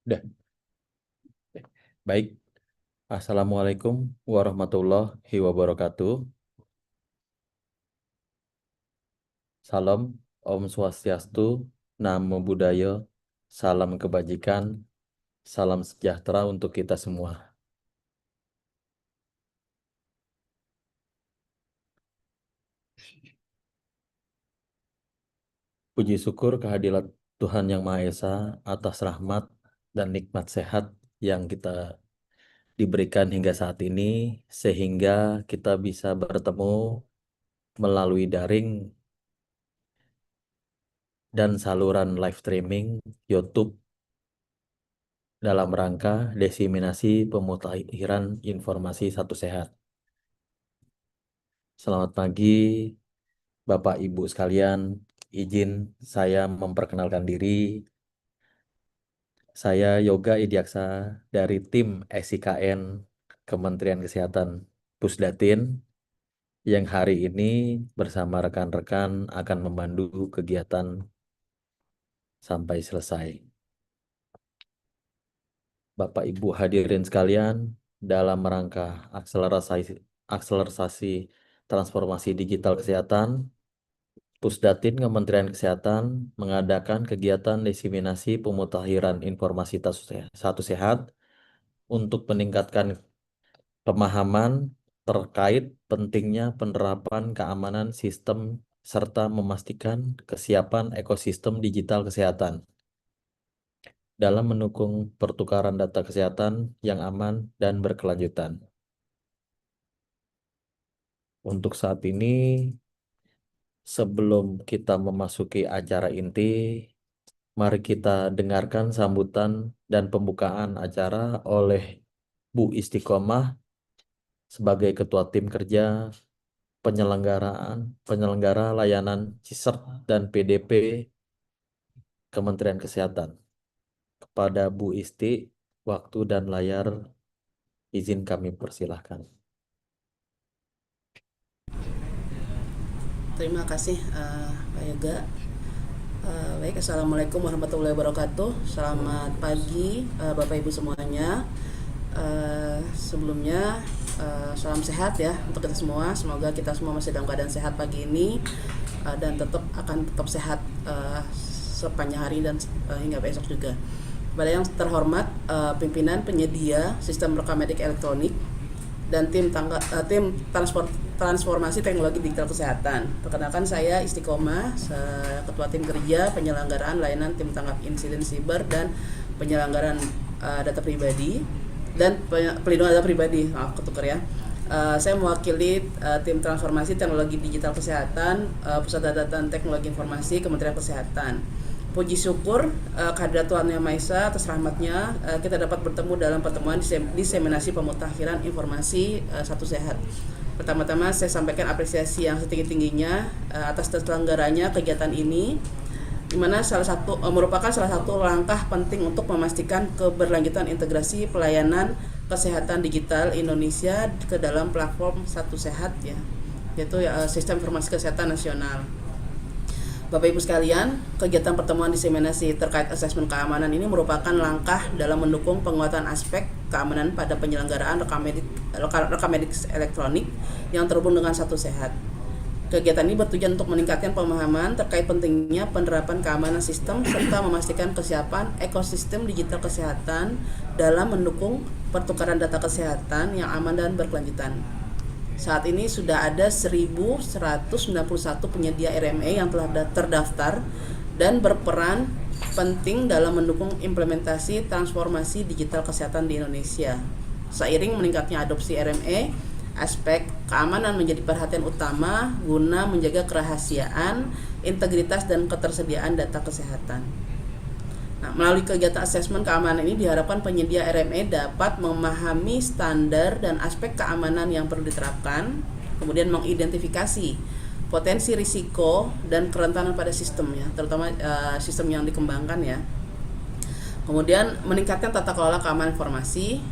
Udah. Baik. Assalamualaikum warahmatullahi wabarakatuh. Salam, Om Swastiastu, Namo Buddhaya, salam kebajikan, salam sejahtera untuk kita semua. Puji syukur kehadirat Tuhan Yang Maha Esa atas rahmat dan nikmat sehat yang kita diberikan hingga saat ini, sehingga kita bisa bertemu melalui daring dan saluran live streaming YouTube dalam rangka diseminasi pemutakhiran informasi satu sehat. Selamat pagi, Bapak Ibu sekalian. Izin saya memperkenalkan diri. Saya Yoga Idiaksa dari tim SIKN Kementerian Kesehatan Pusdatin yang hari ini bersama rekan-rekan akan memandu kegiatan sampai selesai. Bapak Ibu hadirin sekalian, dalam rangka akselerasi transformasi digital kesehatan, Pusdatin Kementerian Kesehatan mengadakan kegiatan diseminasi pemutakhiran informasi satu sehat untuk meningkatkan pemahaman terkait pentingnya penerapan keamanan sistem serta memastikan kesiapan ekosistem digital kesehatan dalam mendukung pertukaran data kesehatan yang aman dan berkelanjutan. Untuk saat ini, sebelum kita memasuki acara inti, mari kita dengarkan sambutan dan pembukaan acara oleh Bu Istiqomah sebagai Ketua Tim Kerja penyelenggara layanan CSRT dan PDP Kementerian Kesehatan. Kepada Bu Isti, waktu dan layar izin kami persilahkan. Terima kasih Pak Yoga. Baik, Assalamualaikum warahmatullahi wabarakatuh. Selamat pagi Bapak Ibu semuanya. Sebelumnya salam sehat ya untuk kita semua. Semoga kita semua masih dalam keadaan sehat pagi ini dan tetap sehat sepanjang hari dan hingga besok juga. Kepada yang terhormat pimpinan penyedia sistem rekam medik elektronik dan tim transformasi teknologi digital kesehatan. Perkenalkan, saya Istiqomah, Ketua Tim Kerja Penyelenggaraan Layanan Tim Tanggap Insiden Siber dan Penyelenggaraan Data Pribadi dan Pelindungan Data Pribadi. Maaf ketuker ya. Saya mewakili tim transformasi teknologi digital kesehatan Pusat Data dan Teknologi Informasi Kementerian Kesehatan. Puji syukur kehadirat Tuhan Yang Maha Esa atas rahmatnya kita dapat bertemu dalam pertemuan diseminasi pemutakhiran informasi satu sehat. Pertama-tama saya sampaikan apresiasi yang setinggi-tingginya atas terselenggaranya kegiatan ini, di mana merupakan salah satu langkah penting untuk memastikan keberlanjutan integrasi pelayanan kesehatan digital Indonesia ke dalam platform satu sehat ya, yaitu Sistem Informasi Kesehatan Nasional. Bapak Ibu sekalian, kegiatan pertemuan diseminasi terkait asesmen keamanan ini merupakan langkah dalam mendukung penguatan aspek keamanan pada penyelenggaraan rekam medik elektronik yang terhubung dengan satu sehat. Kegiatan ini bertujuan untuk meningkatkan pemahaman terkait pentingnya penerapan keamanan sistem serta memastikan kesiapan ekosistem digital kesehatan dalam mendukung pertukaran data kesehatan yang aman dan berkelanjutan. Saat ini sudah ada 1.191 penyedia RME yang telah terdaftar dan berperan penting dalam mendukung implementasi transformasi digital kesehatan di Indonesia. Seiring meningkatnya adopsi RME, aspek keamanan menjadi perhatian utama guna menjaga kerahasiaan, integritas, dan ketersediaan data kesehatan. Nah, melalui kegiatan asesmen keamanan ini diharapkan penyedia RME dapat memahami standar dan aspek keamanan yang perlu diterapkan, kemudian mengidentifikasi potensi risiko dan kerentanan pada sistemnya, terutama sistem yang dikembangkan ya. Kemudian meningkatkan tata kelola keamanan informasi,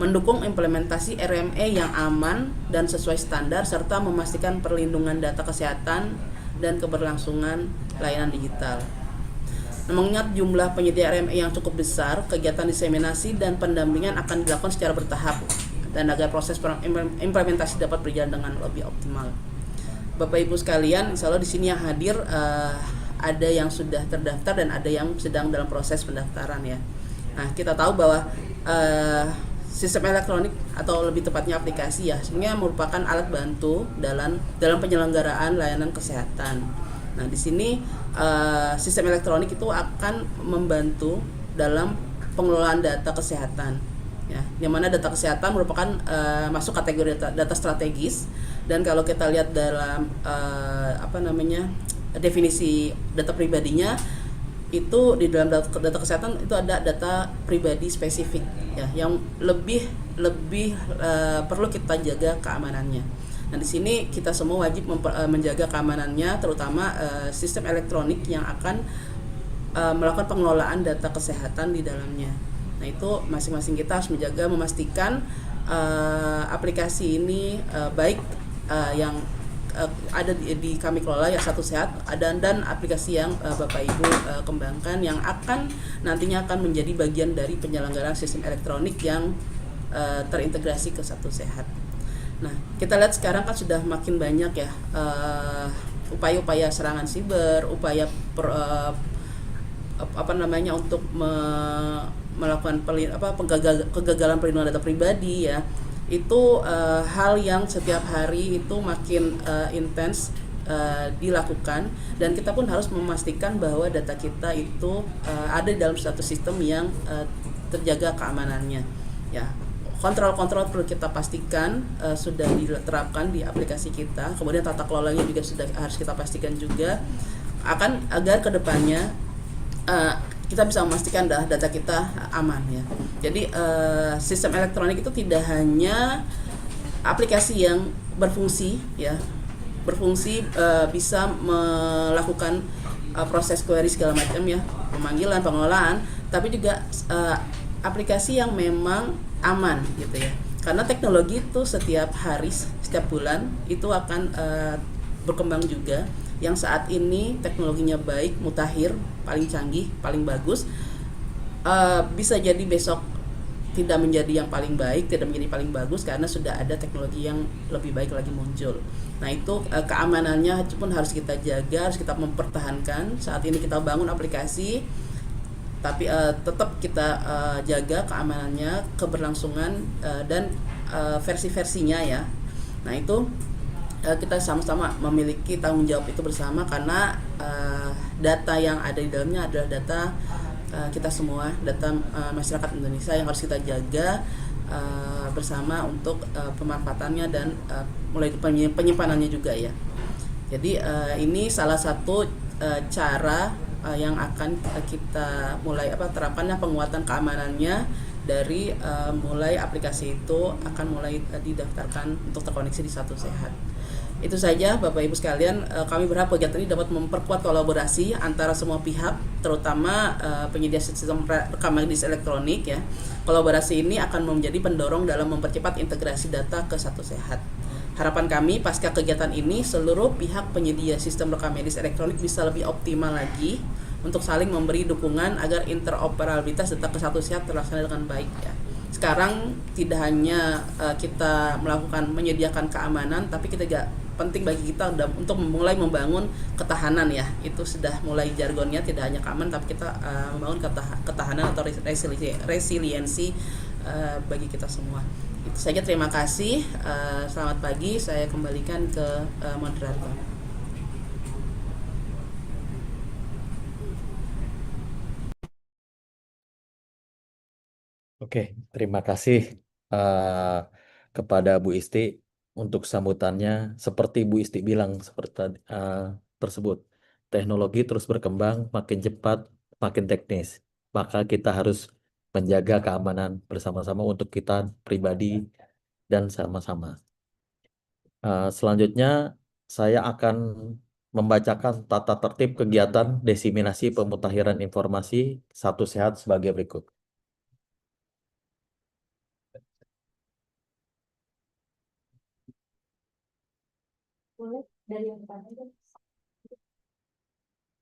mendukung implementasi RME yang aman dan sesuai standar, serta memastikan perlindungan data kesehatan dan keberlangsungan layanan digital. Mengingat jumlah penyedia RME yang cukup besar, kegiatan diseminasi dan pendampingan akan dilakukan secara bertahap dan agar proses implementasi dapat berjalan dengan lebih optimal. Bapak Ibu sekalian, insya Allah di sini yang hadir ada yang sudah terdaftar dan ada yang sedang dalam proses pendaftaran ya. Nah, kita tahu bahwa sistem elektronik atau lebih tepatnya aplikasi ya, sebenarnya merupakan alat bantu dalam penyelenggaraan layanan kesehatan. Nah, di sini sistem elektronik itu akan membantu dalam pengelolaan data kesehatan. Ya, yang mana data kesehatan merupakan masuk kategori data strategis, dan kalau kita lihat dalam definisi data pribadinya, itu di dalam data kesehatan itu ada data pribadi spesifik ya yang lebih lebih perlu kita jaga keamanannya. Nah, di sini kita semua wajib menjaga keamanannya, terutama sistem elektronik yang akan melakukan pengelolaan data kesehatan di dalamnya. Nah, itu masing-masing kita harus menjaga, memastikan aplikasi ini baik yang ada di kami kelola ya Satu Sehat, dan aplikasi yang Bapak Ibu kembangkan yang akan nantinya akan menjadi bagian dari penyelenggaraan sistem elektronik yang terintegrasi ke Satu Sehat. Nah, kita lihat sekarang kan sudah makin banyak ya upaya-upaya serangan siber, upaya untuk melakukan kegagalan perlindungan data pribadi ya. Itu hal yang setiap hari itu makin intens dilakukan, dan kita pun harus memastikan bahwa data kita itu ada dalam suatu sistem yang terjaga keamanannya ya. Kontrol-kontrol perlu kita pastikan sudah diterapkan di aplikasi kita, kemudian tata kelolanya juga sudah harus kita pastikan juga, agar kedepannya kita bisa memastikan data kita aman ya. Jadi sistem elektronik itu tidak hanya aplikasi yang berfungsi ya, bisa melakukan proses query segala macam ya, pemanggilan, pengelolaan, tapi juga aplikasi yang memang aman gitu ya. Karena teknologi itu setiap hari, setiap bulan itu akan berkembang juga. Yang saat ini teknologinya baik, mutakhir, paling canggih, paling bagus, bisa jadi besok tidak menjadi yang paling baik, tidak menjadi paling bagus karena sudah ada teknologi yang lebih baik lagi muncul. Nah, itu keamanannya pun harus kita jaga, harus kita mempertahankan. Saat ini kita bangun aplikasi, tapi tetap kita jaga keamanannya, keberlangsungan dan versi-versinya ya. Nah, itu kita sama-sama memiliki tanggung jawab itu bersama, karena data yang ada di dalamnya adalah data kita semua, data masyarakat Indonesia yang harus kita jaga bersama untuk pemanfaatannya dan mulai penyimpanannya juga ya. Jadi ini salah satu cara yang akan kita mulai terapkannya penguatan keamanannya dari mulai aplikasi itu akan mulai didaftarkan untuk terkoneksi di Satu Sehat. Itu saja Bapak Ibu sekalian, kami berharap kegiatan ini dapat memperkuat kolaborasi antara semua pihak, terutama penyedia sistem rekam medis elektronik ya. Kolaborasi ini akan menjadi pendorong dalam mempercepat integrasi data ke Satu Sehat. Harapan kami pasca kegiatan ini seluruh pihak penyedia sistem rekam medis elektronik bisa lebih optimal lagi untuk saling memberi dukungan agar interoperabilitas data ke Satu Sehat terlaksana dengan baik ya. Sekarang tidak hanya kita menyediakan keamanan, tapi kita juga penting bagi kita untuk mulai membangun ketahanan ya. Itu sudah mulai jargonnya, tidak hanya keamanan tapi kita membangun ketahanan atau resiliensi bagi kita semua. Itu saja, terima kasih. Selamat pagi, saya kembalikan ke moderator. Oke, terima kasih uh, kepada Bu Isti untuk sambutannya. Seperti Bu Isti bilang, seperti tersebut, teknologi terus berkembang, makin cepat, makin teknis. Maka kita harus menjaga keamanan bersama-sama untuk kita pribadi dan sama-sama. Selanjutnya, saya akan membacakan tata tertib kegiatan diseminasi pemutakhiran informasi Satu Sehat sebagai berikut.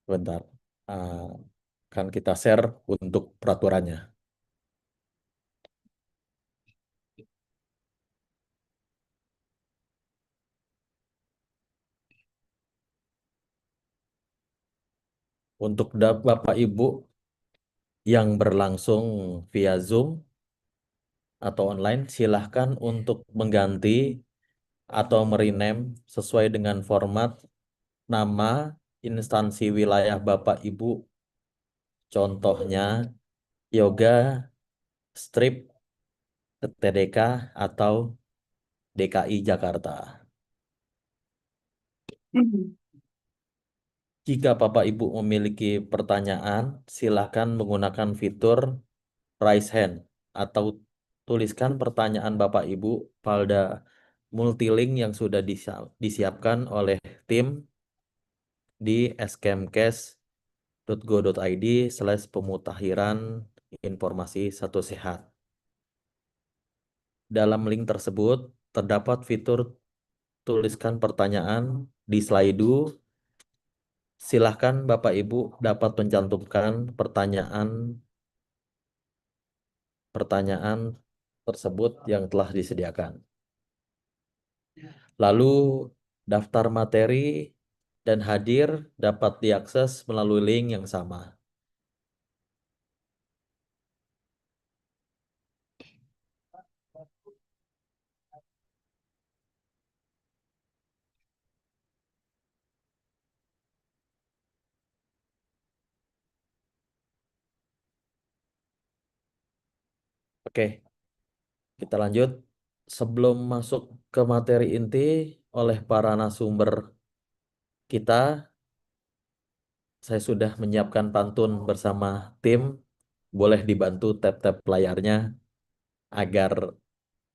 Bentar. akan kita share untuk peraturannya. Untuk Bapak Ibu yang berlangsung via Zoom atau online, silahkan untuk mengganti atau merename sesuai dengan format nama instansi wilayah Bapak Ibu. Contohnya Yoga Strip TDK atau DKI Jakarta. Jika Bapak Ibu memiliki pertanyaan, silakan menggunakan fitur raise hand atau tuliskan pertanyaan Bapak Ibu pada multilink yang sudah disiapkan oleh tim di scamcast.go.id/pemutahiran informasi satu sehat. Dalam link tersebut terdapat fitur tuliskan pertanyaan di Slido. Silahkan Bapak Ibu dapat mencantumkan pertanyaan tersebut yang telah disediakan. Lalu daftar materi dan hadir dapat diakses melalui link yang sama. Oke, kita lanjut. Sebelum masuk ke materi inti oleh para narasumber kita, saya sudah menyiapkan pantun bersama tim. Boleh dibantu tap-tap layarnya agar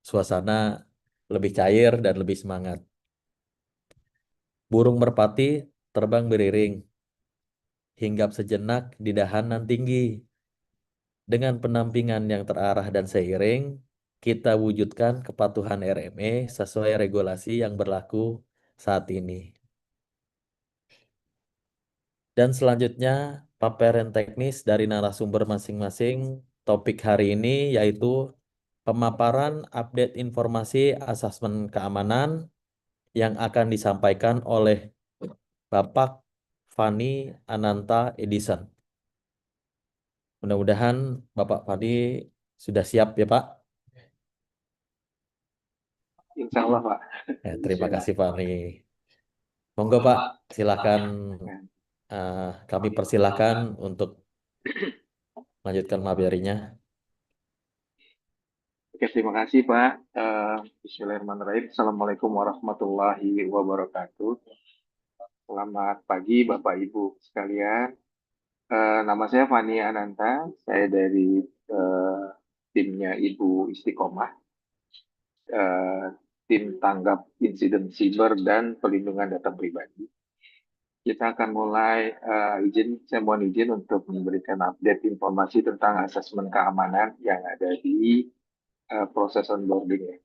suasana lebih cair dan lebih semangat. Burung merpati terbang beriring, hinggap sejenak di dahanan tinggi. Dengan penampingan yang terarah dan seiring, kita wujudkan kepatuhan RME sesuai regulasi yang berlaku saat ini. Dan selanjutnya, paparan teknis dari narasumber masing-masing. Topik hari ini yaitu pemaparan update informasi asesmen keamanan yang akan disampaikan oleh Bapak Fani Ananta Edison. Mudah-mudahan Bapak Fani sudah siap ya Pak. Insya Allah, Pak. Terima kasih Fani. Monggo Pak, silakan kami persilahkan untuk melanjutkan materinya. Oke, terima kasih Pak. Bismillahirrahmanirrahim. Assalamualaikum warahmatullahi wabarakatuh. Selamat pagi Bapak Ibu sekalian. Nama saya Fani Ananta. Saya dari timnya Ibu Istiqomah, tim tanggap insiden siber dan pelindungan data pribadi. Kita akan mulai, saya mohon izin untuk memberikan update informasi tentang asesmen keamanan yang ada di proses onboarding ya.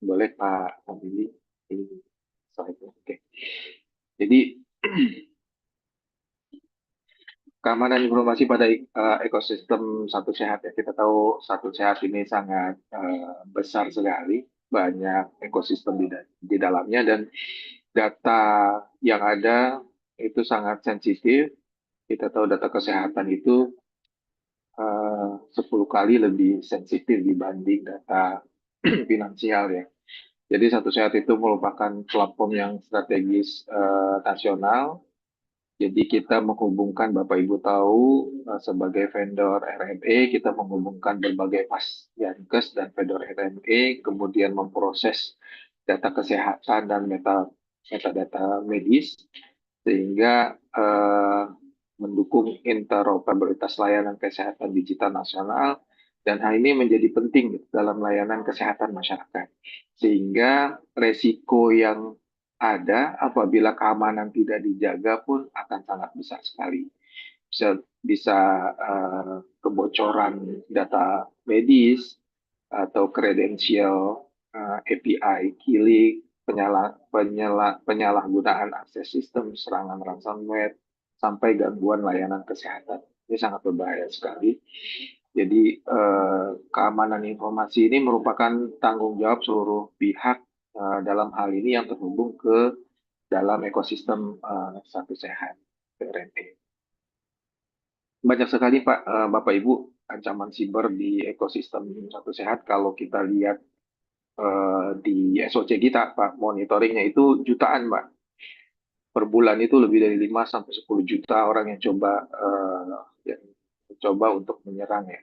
Boleh Pak Fadili, ini slide-nya. Oke. Jadi keamanan informasi pada ekosistem Satu Sehat ya. Kita tahu Satu Sehat ini sangat besar sekali, banyak ekosistem di dalamnya dan data yang ada itu sangat sensitif. Kita tahu data kesehatan itu 10 kali lebih sensitif dibanding data finansial ya. Jadi Satu Sehat itu merupakan platform yang strategis nasional. Jadi kita menghubungkan, Bapak Ibu tahu, sebagai vendor RME, kita menghubungkan berbagai Yankes dan vendor RME, kemudian memproses data kesehatan dan metadata medis, sehingga mendukung interoperabilitas layanan kesehatan digital nasional, dan hal ini menjadi penting dalam layanan kesehatan masyarakat. Sehingga resiko yang ada apabila keamanan tidak dijaga pun akan sangat besar sekali. Bisa kebocoran data medis atau kredensial, API killing, penyalahgunaan akses sistem, serangan ransomware, sampai gangguan layanan kesehatan. Ini sangat berbahaya sekali. Jadi keamanan informasi ini merupakan tanggung jawab seluruh pihak dalam hal ini yang terhubung ke dalam ekosistem Satu Sehat PRNE. Banyak sekali Pak, Bapak Ibu, ancaman siber di ekosistem Satu Sehat. Kalau kita lihat di SOC kita, Pak, monitoringnya itu jutaan, Pak. Per bulan itu lebih dari 5 sampai 10 juta orang yang coba untuk menyerang ya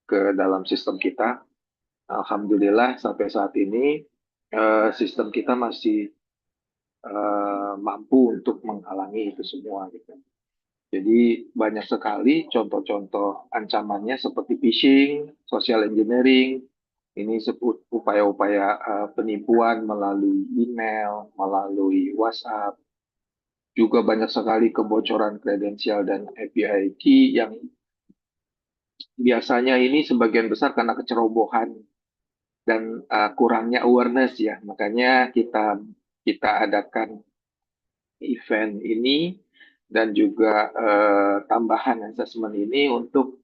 ke dalam sistem kita. Alhamdulillah sampai saat ini sistem kita masih mampu untuk menghalangi itu semua gitu. Jadi banyak sekali contoh-contoh ancamannya seperti phishing, social engineering, ini upaya-upaya penipuan melalui email, melalui WhatsApp, juga banyak sekali kebocoran kredensial dan API key yang biasanya ini sebagian besar karena kecerobohan dan kurangnya awareness ya. Makanya kita adakan event ini dan juga tambahan assessment ini untuk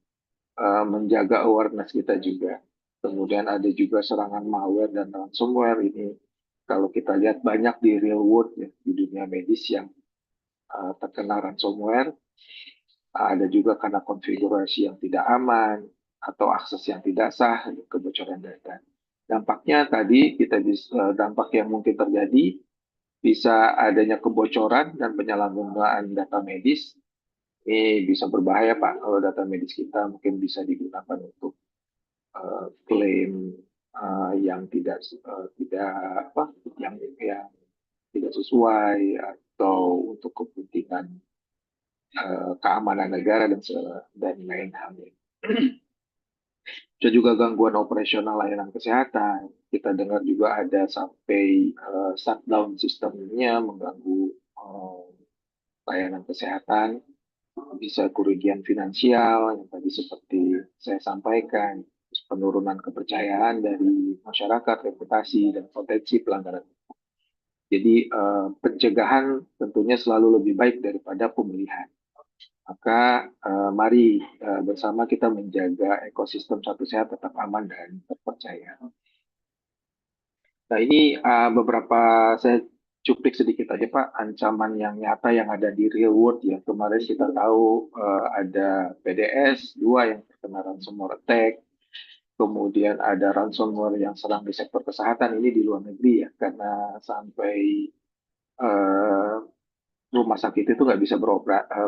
menjaga awareness kita juga. Kemudian ada juga serangan malware dan ransomware ini. Kalau kita lihat banyak di real world ya, di dunia medis yang terkena ransomware. Ada juga karena konfigurasi yang tidak aman atau akses yang tidak sah, kebocoran data. Dampaknya tadi dampak yang mungkin terjadi bisa adanya kebocoran dan penyalahgunaan data medis. Ini bisa berbahaya Pak kalau data medis kita mungkin bisa digunakan untuk klaim yang tidak apa yang tidak sesuai atau untuk kepentingan keamanan negara dan lain halnya. Ada juga gangguan operasional layanan kesehatan. Kita dengar juga ada sampai shutdown sistemnya mengganggu layanan kesehatan, bisa kerugian finansial yang tadi seperti saya sampaikan, penurunan kepercayaan dari masyarakat, reputasi dan potensi pelanggaran. Jadi pencegahan tentunya selalu lebih baik daripada pemulihan. Maka mari bersama kita menjaga ekosistem Satu Sehat tetap aman dan terpercaya. Nah ini beberapa saya cuplik sedikit aja Pak, ancaman yang nyata yang ada di real world ya. Kemarin kita tahu ada PDS 2 yang terkena ransomware attack, kemudian ada ransomware yang serang di sektor kesehatan, ini di luar negeri ya, karena sampai rumah sakit itu nggak bisa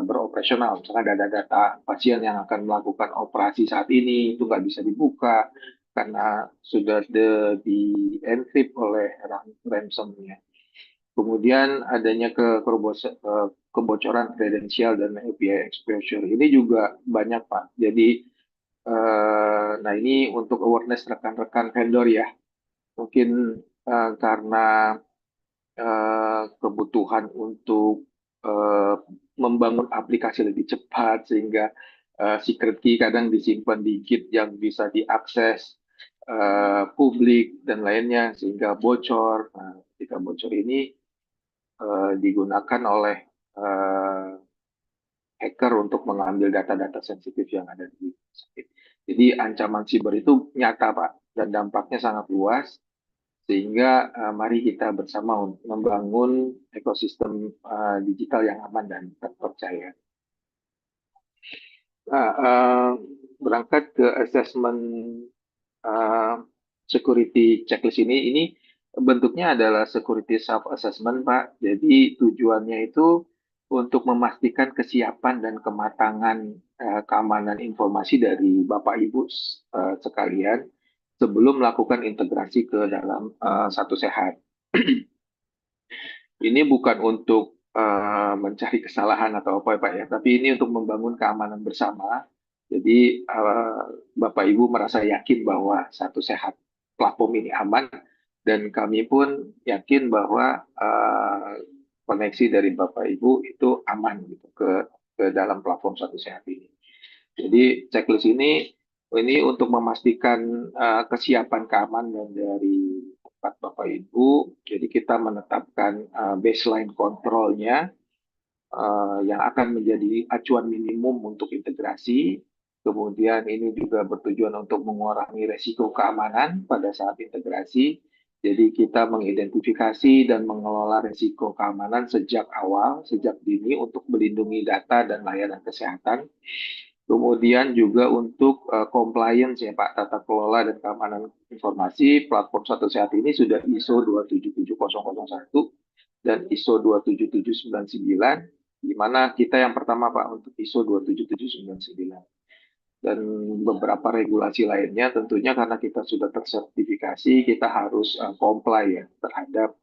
beroperasional. Misalnya ada data pasien yang akan melakukan operasi saat ini itu nggak bisa dibuka karena sudah di encrypt oleh ransomnya. Kemudian adanya kebocoran kredensial dan API exposure ini juga banyak Pak. Jadi, nah ini untuk awareness rekan-rekan vendor ya. Mungkin karena kebutuhan untuk membangun aplikasi lebih cepat sehingga secret key kadang disimpan di Git yang bisa diakses publik dan lainnya sehingga bocor. Nah, ketika bocor ini digunakan oleh hacker untuk mengambil data-data sensitif yang ada di sakit. Jadi ancaman siber itu nyata Pak dan dampaknya sangat luas sehingga mari kita bersama membangun ekosistem digital yang aman dan terpercaya. Nah, berangkat ke assessment security checklist ini bentuknya adalah security self assessment Pak. Jadi tujuannya itu untuk memastikan kesiapan dan kematangan keamanan informasi dari Bapak Ibu sekalian sebelum melakukan integrasi ke dalam Satu Sehat. Ini bukan untuk mencari kesalahan atau apa Pak ya, tapi ini untuk membangun keamanan bersama. Jadi Bapak Ibu merasa yakin bahwa Satu Sehat platform ini aman dan kami pun yakin bahwa koneksi dari Bapak Ibu itu aman gitu ke dalam platform Satu Sehat ini. Jadi checklist ini untuk memastikan kesiapan keamanan dari Bapak Ibu. Jadi kita menetapkan baseline kontrolnya yang akan menjadi acuan minimum untuk integrasi. Kemudian ini juga bertujuan untuk mengurangi resiko keamanan pada saat integrasi. Jadi kita mengidentifikasi dan mengelola resiko keamanan sejak awal, sejak dini untuk melindungi data dan layanan kesehatan. Kemudian juga untuk compliance ya Pak, tata kelola dan keamanan informasi, platform Satu Sehat ini sudah ISO 2770001 dan ISO 27799, di mana kita yang pertama Pak untuk ISO 27799. Dan beberapa regulasi lainnya tentunya karena kita sudah tersertifikasi, kita harus comply ya terhadap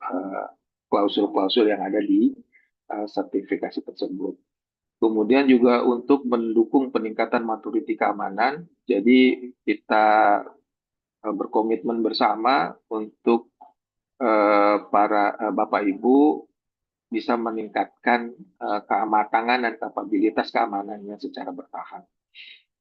klausul-klausul yang ada di sertifikasi tersebut. Kemudian juga untuk mendukung peningkatan maturity keamanan, jadi kita berkomitmen bersama untuk para Bapak Ibu bisa meningkatkan kematangan dan kapabilitas keamanannya secara bertahap.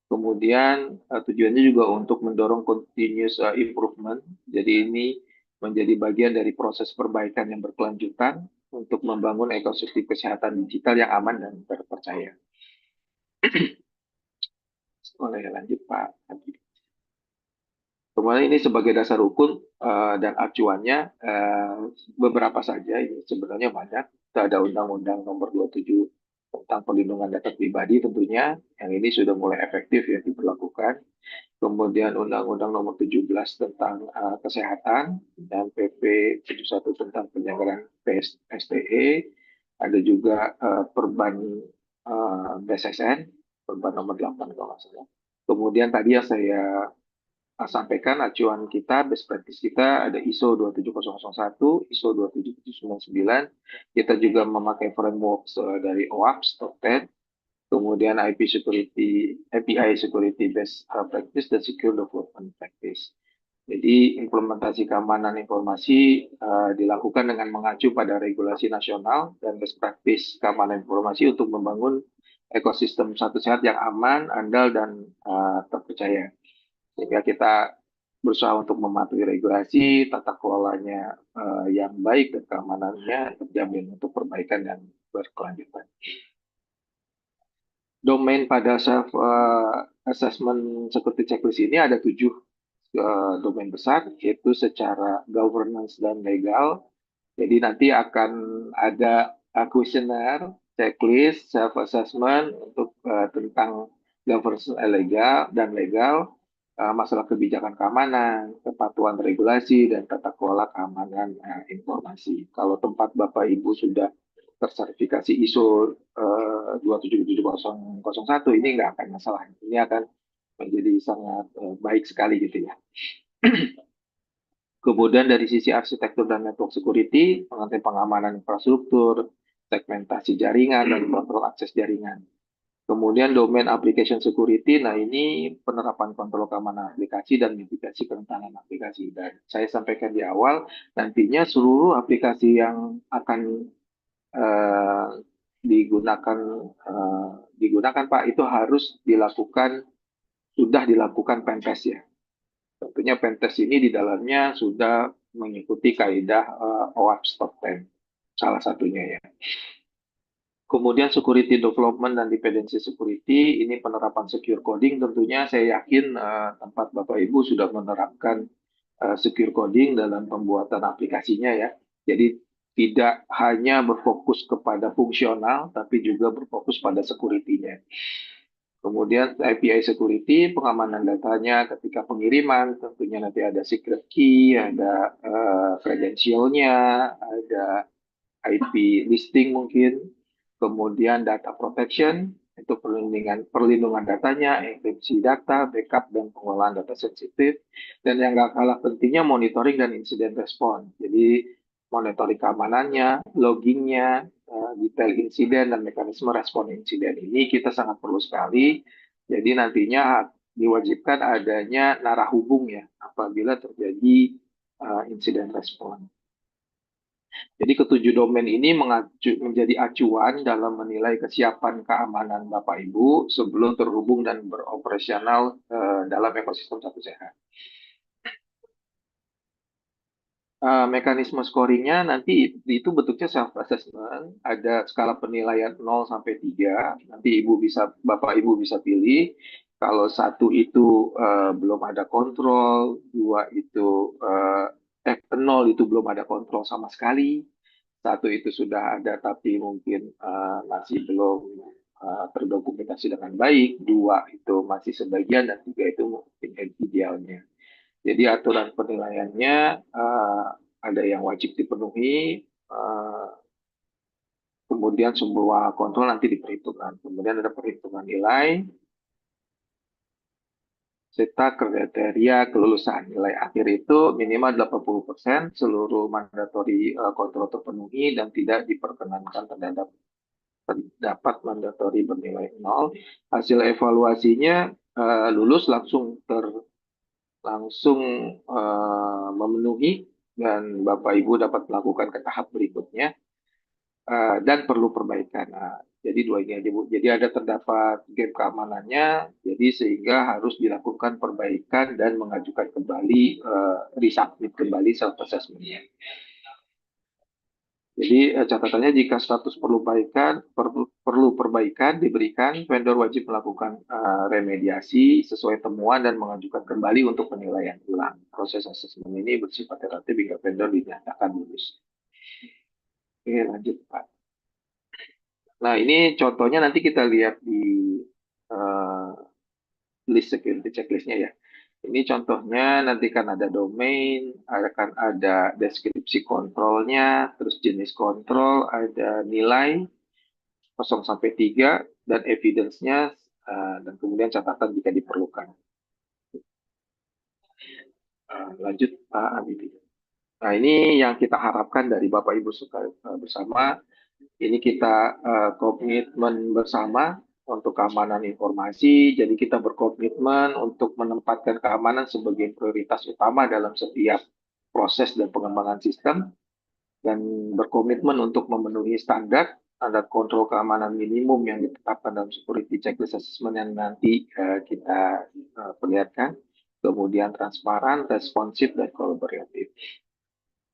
Kemudian tujuannya juga untuk mendorong continuous improvement. Jadi ini menjadi bagian dari proses perbaikan yang berkelanjutan untuk membangun ekosistem kesehatan digital yang aman dan terpercaya. Boleh lanjut Pak. Kemudian ini sebagai dasar hukum dan acuannya beberapa saja, ini sebenarnya banyak. Kita ada Undang-Undang Nomor 27 tentang Perlindungan Data Pribadi tentunya, yang ini sudah mulai efektif ya diberlakukan. Kemudian Undang-Undang Nomor 17 tentang Kesehatan dan PP 71 tentang penyelenggaraan PSTE. Ada juga Perban BSSN, Perban Nomor 8 kalau nggak salah. Kemudian tadi yang saya sampaikan acuan kita, best practice kita ada ISO 27001, ISO 27799. Kita juga memakai framework dari OAPS, Top 10, kemudian API Security Best Practice, dan Secure Development Practice. Jadi implementasi keamanan informasi dilakukan dengan mengacu pada regulasi nasional dan best practice keamanan informasi untuk membangun ekosistem Satu Sehat yang aman, andal, dan terpercaya. Sehingga kita berusaha untuk mematuhi regulasi, tata kelolanya yang baik dan keamanannya terjamin untuk perbaikan dan berkelanjutan. Domain pada self assessment security checklist ini ada 7 domain besar, yaitu secara governance dan legal. Jadi nanti akan ada questionnaire, checklist, self assessment untuk tentang governance legal dan legal, masalah kebijakan keamanan, kepatuhan regulasi, dan tata kelola keamanan informasi. Kalau tempat Bapak Ibu sudah tersertifikasi ISO 27701, ini nggak akan masalah. Ini akan menjadi sangat baik sekali gitu ya. Kemudian dari sisi arsitektur dan network security, pengertian pengamanan infrastruktur, segmentasi jaringan, dan kontrol akses jaringan. Kemudian domain application security, nah ini penerapan kontrol keamanan aplikasi dan mitigasi kerentanan aplikasi. Dan saya sampaikan di awal, nantinya seluruh aplikasi yang akan digunakan Pak, itu harus sudah dilakukan pentest ya. Tentunya pentest ini di dalamnya sudah mengikuti kaidah OAPS Top 10, salah satunya ya. Kemudian security development dan dependency security, ini penerapan secure coding. Tentunya saya yakin tempat Bapak Ibu sudah menerapkan secure coding dalam pembuatan aplikasinya ya. Jadi tidak hanya berfokus kepada fungsional, tapi juga berfokus pada security-nya. Kemudian API security, pengamanan datanya ketika pengiriman, tentunya nanti ada secret key, ada credentialnya, ada IP listing mungkin, kemudian data protection, itu perlindungan datanya, enkripsi data, backup, dan pengolahan data sensitif, dan yang gak kalah pentingnya monitoring dan incident response. Jadi monitoring keamanannya, loggingnya, detail insiden, dan mekanisme respon insiden ini kita sangat perlu sekali. Jadi nantinya diwajibkan adanya narah hubung ya apabila terjadi insiden respon. Jadi ketujuh domain ini menjadi acuan dalam menilai kesiapan keamanan Bapak Ibu sebelum terhubung dan beroperasional dalam ekosistem Satu Sehat. Mekanisme scoringnya nanti itu bentuknya self assessment, ada skala penilaian 0 sampai 3. Nanti Bapak Ibu bisa pilih. Kalau satu itu belum ada kontrol, dua itu 0 itu belum ada kontrol sama sekali, satu itu sudah ada tapi mungkin masih belum terdokumentasi dengan baik, dua itu masih sebagian, dan tiga itu mungkin idealnya. Jadi aturan penilaiannya ada yang wajib dipenuhi, kemudian semua kontrol nanti diperhitungkan. Kemudian ada perhitungan nilai, serta kriteria kelulusan. Nilai akhir itu minimal 80% seluruh mandatory kontrol terpenuhi dan tidak diperkenankan terdapat mandatory bernilai 0. Hasil evaluasinya lulus langsung memenuhi, dan Bapak Ibu dapat melakukan ke tahap berikutnya, dan perlu perbaikan. Nah, jadi dua ini aja Bu. Jadi terdapat gap keamanannya, jadi sehingga harus dilakukan perbaikan dan mengajukan kembali, resubmit kembali self assessment-nya. Jadi catatannya, jika status perlu perbaikan diberikan, vendor wajib melakukan remediasi sesuai temuan dan mengajukan kembali untuk penilaian ulang. Proses asesmen ini bersifat relatif hingga vendor dinyatakan lulus. Oke, lanjut Pak. Nah, ini contohnya nanti kita lihat di uh, list security checklistnya ya. Ini contohnya, nanti kan ada domain, akan ada deskripsi kontrolnya, terus jenis kontrol, ada nilai 0 sampai 3, dan evidence-nya, dan kemudian catatan jika diperlukan. Lanjut Pak Habibie. Nah, ini yang kita harapkan dari Bapak Ibu bersama. Ini kita komitmen bersama untuk keamanan informasi. Jadi kita berkomitmen untuk menempatkan keamanan sebagai prioritas utama dalam setiap proses dan pengembangan sistem, dan berkomitmen untuk memenuhi standar kontrol keamanan minimum yang ditetapkan dalam security checklist assessment yang nanti kita perlihatkan. Kemudian transparan, responsif, dan kolaboratif.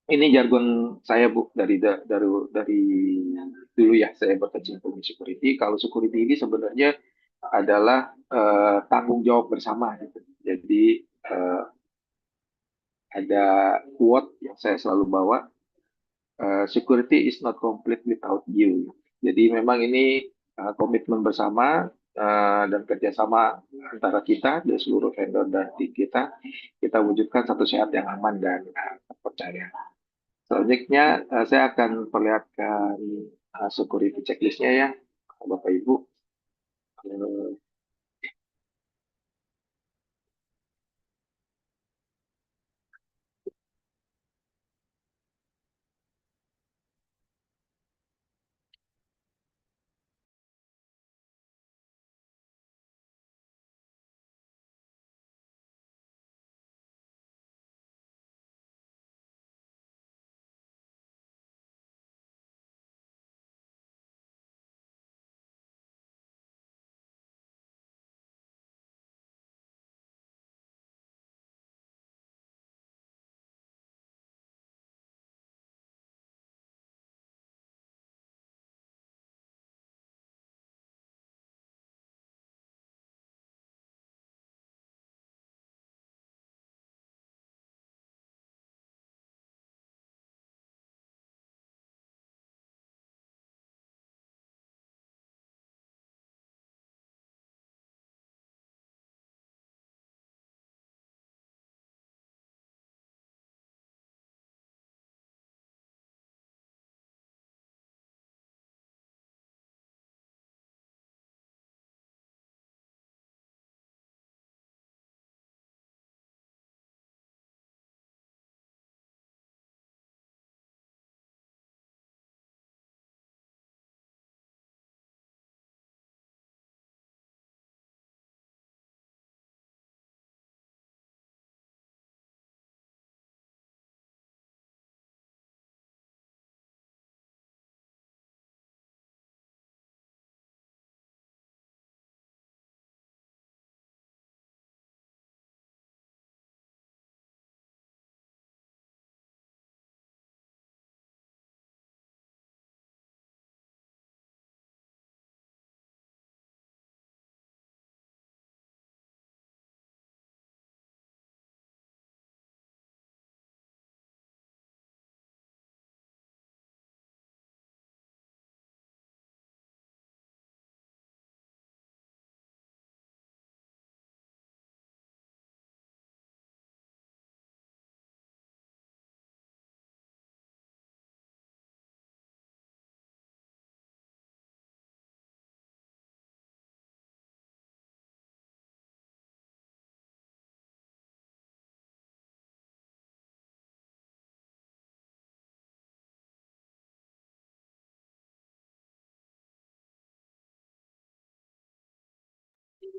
Ini jargon saya Bu, dari dulu ya saya berkecimpung di security. Kalau security ini sebenarnya adalah tanggung jawab bersama gitu. Jadi ada quote yang saya selalu bawa, security is not complete without you. Jadi memang ini komitmen bersama dan kerjasama antara kita dan seluruh vendor dan tim kita wujudkan satu sehat yang aman dan terpercaya. Selanjutnya saya akan perlihatkan security checklistnya ya, Bapak Ibu. Eh,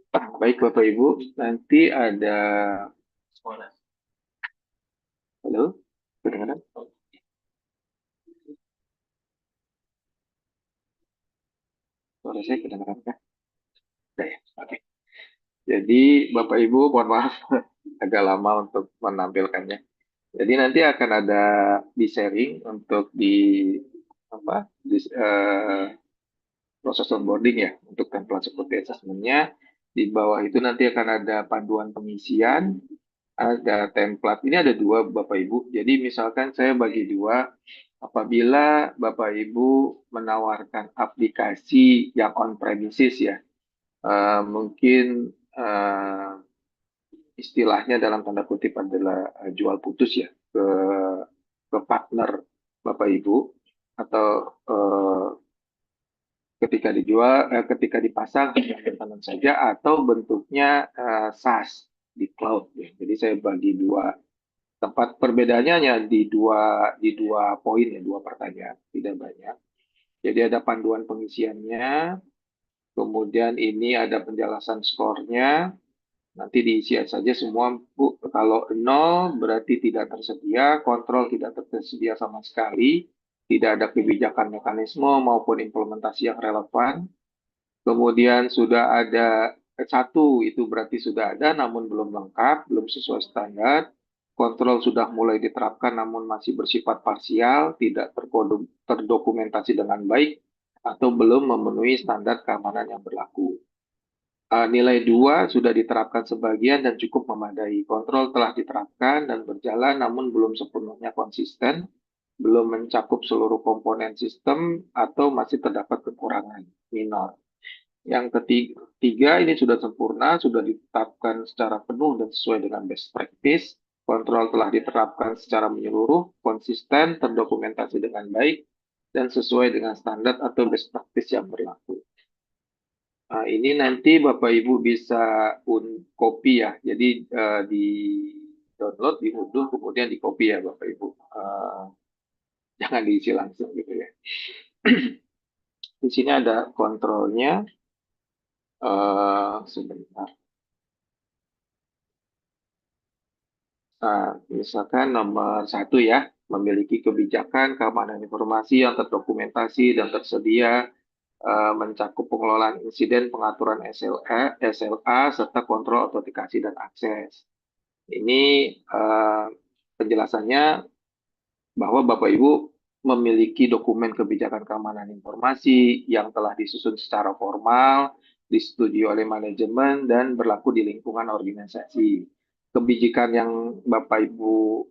Baik Bapak Ibu, nanti ada halo, kedengaran? Suara saya kedengaran kah? Sudah ya, oke. Jadi Bapak Ibu, mohon maaf agak lama untuk menampilkannya. Jadi nanti akan ada di sharing untuk di apa proses onboarding ya untuk template seperti assessment-nya. Di bawah itu nanti akan ada panduan pengisian, ada template. Ini ada dua Bapak Ibu. Jadi misalkan saya bagi dua, apabila Bapak Ibu menawarkan aplikasi yang on premises ya, mungkin istilahnya dalam tanda kutip adalah jual putus ya ke partner Bapak Ibu atau ketika dijual, ketika dipasang hanya bertahan saja atau bentuknya SaaS di cloud. Ya. Jadi saya bagi dua tempat perbedaannya hanya di dua poin ya, dua pertanyaan, tidak banyak. Jadi ada panduan pengisiannya, kemudian ini ada penjelasan skornya. Nanti diisi saja semua, Bu. Kalau nol berarti tidak tersedia, kontrol tidak tersedia sama sekali, tidak ada kebijakan mekanisme maupun implementasi yang relevan. Kemudian sudah ada satu, itu berarti sudah ada namun belum lengkap, belum sesuai standar. Kontrol sudah mulai diterapkan namun masih bersifat parsial, tidak terdokumentasi dengan baik, atau belum memenuhi standar keamanan yang berlaku. Nilai 2 sudah diterapkan sebagian dan cukup memadai. Kontrol telah diterapkan dan berjalan namun belum sepenuhnya konsisten, belum mencakup seluruh komponen sistem, atau masih terdapat kekurangan minor. Yang ketiga, ini sudah sempurna, sudah ditetapkan secara penuh dan sesuai dengan best practice. Kontrol telah diterapkan secara menyeluruh, konsisten, terdokumentasi dengan baik, dan sesuai dengan standar atau best practice yang berlaku. Nah, ini nanti Bapak Ibu bisa copy ya, jadi di download, diunduh, kemudian di copy ya Bapak Ibu. Jangan diisi langsung gitu ya. Di sini ada kontrolnya. Sebentar. Misalkan nomor 1 ya, memiliki kebijakan keamanan informasi yang terdokumentasi dan tersedia, mencakup pengelolaan insiden, pengaturan SLA, serta kontrol autentikasi dan akses. Ini penjelasannya bahwa Bapak Ibu memiliki dokumen kebijakan keamanan informasi yang telah disusun secara formal, disetujui oleh manajemen, dan berlaku di lingkungan organisasi. Kebijakan yang Bapak Ibu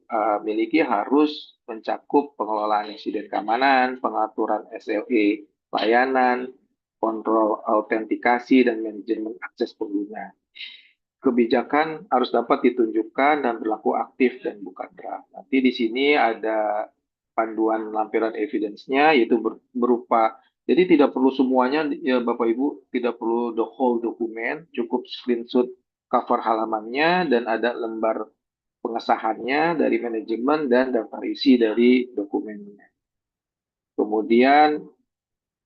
miliki harus mencakup pengelolaan insiden keamanan, pengaturan SLA layanan, kontrol autentikasi, dan manajemen akses pengguna. Kebijakan harus dapat ditunjukkan dan berlaku aktif dan bukan draft. Nanti di sini ada panduan lampiran evidence-nya, yaitu berupa, jadi tidak perlu semuanya ya Bapak Ibu, tidak perlu the whole dokumen, cukup screenshot cover halamannya dan ada lembar pengesahannya dari manajemen dan daftar isi dari dokumennya. Kemudian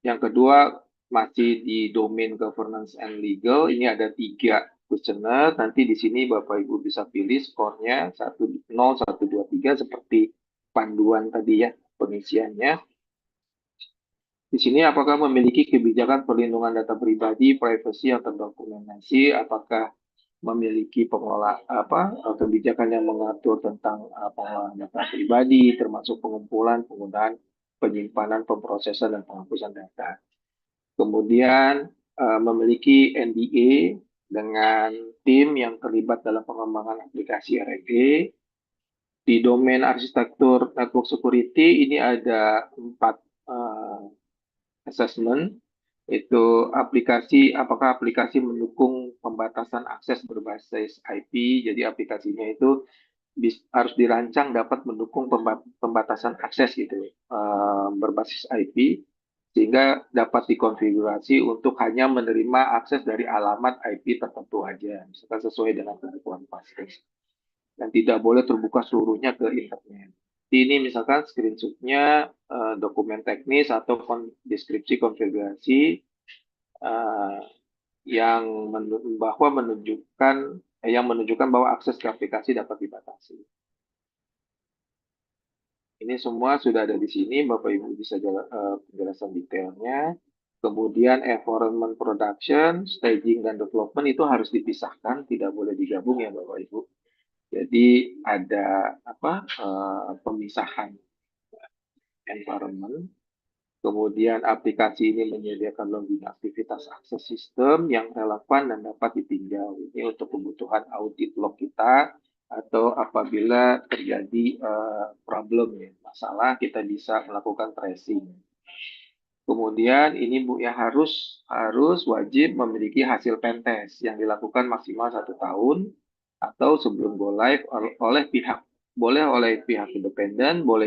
yang kedua masih di domain governance and legal, ini ada 3 kuesioner. Nanti di sini Bapak Ibu bisa pilih skornya 0, 1, 2, 3 seperti panduan tadi ya pengisiannya. Di sini apakah memiliki kebijakan perlindungan data pribadi, privacy yang terdokumentasi, apakah memiliki kebijakan yang mengatur tentang pengelolaan data pribadi, termasuk pengumpulan, penggunaan, penyimpanan, pemrosesan, dan penghapusan data. Kemudian memiliki NDA dengan tim yang terlibat dalam pengembangan aplikasi RFE. Di domain arsitektur network security ini ada 4 assessment, itu apakah aplikasi mendukung pembatasan akses berbasis IP, jadi aplikasinya itu harus dirancang dapat mendukung pembatasan akses gitu berbasis IP, sehingga dapat dikonfigurasi untuk hanya menerima akses dari alamat IP tertentu aja, misalkan sesuai dengan kebutuhan pasien, dan tidak boleh terbuka seluruhnya ke internet. Ini misalkan screenshotnya dokumen teknis atau deskripsi konfigurasi. yang menunjukkan bahwa akses ke aplikasi dapat dibatasi. Ini semua sudah ada di sini, Bapak Ibu bisa penjelasan detailnya. Kemudian environment production, staging dan development itu harus dipisahkan, tidak boleh digabung ya Bapak Ibu. Jadi ada pemisahan environment. Kemudian aplikasi ini menyediakan login aktivitas akses sistem yang relevan dan dapat ditinjau. Ini untuk kebutuhan audit log kita atau apabila terjadi problem ya, masalah kita bisa melakukan tracing. Kemudian ini Bu ya harus wajib memiliki hasil pentest yang dilakukan maksimal 1 tahun atau sebelum go live oleh pihak independen, boleh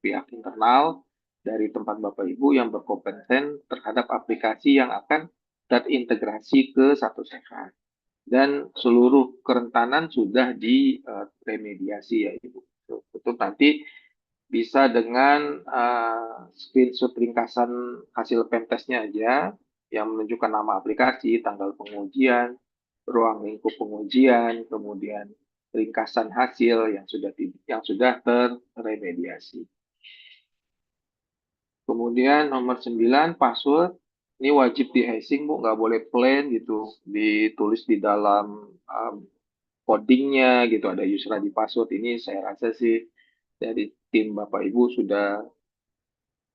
pihak internal dari tempat Bapak Ibu yang berkompeten terhadap aplikasi yang akan terintegrasi ke Satu Sehat. Dan seluruh kerentanan sudah diremediasi ya Ibu. Itu nanti bisa dengan screenshot ringkasan hasil pentestnya aja yang menunjukkan nama aplikasi, tanggal pengujian, ruang lingkup pengujian, kemudian ringkasan hasil yang sudah terremediasi. Kemudian nomor 9, password. Ini wajib di-hashing, Bu. Nggak boleh plain gitu. Ditulis di dalam codingnya gitu. Ada user ID password. Ini saya rasa sih dari tim Bapak Ibu sudah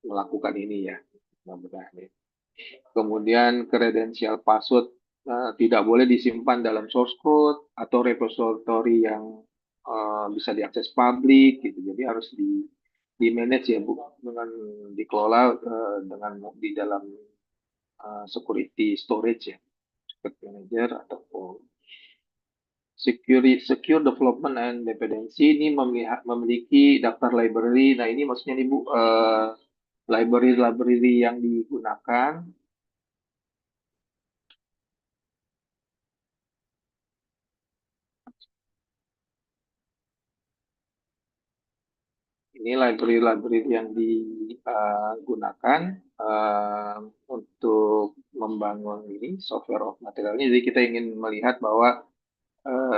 melakukan ini ya. Mudah-mudahan. Kemudian kredensial password tidak boleh disimpan dalam source code atau repository yang bisa diakses publik gitu. Jadi harus di manage ya Bu, dengan dikelola dengan di dalam security storage ya, security manager ataupun secure development and dependency ini memiliki daftar library. Nah ini maksudnya nih Bu, library yang digunakan. Ini library yang digunakan untuk membangun ini software of materialnya. Jadi kita ingin melihat bahwa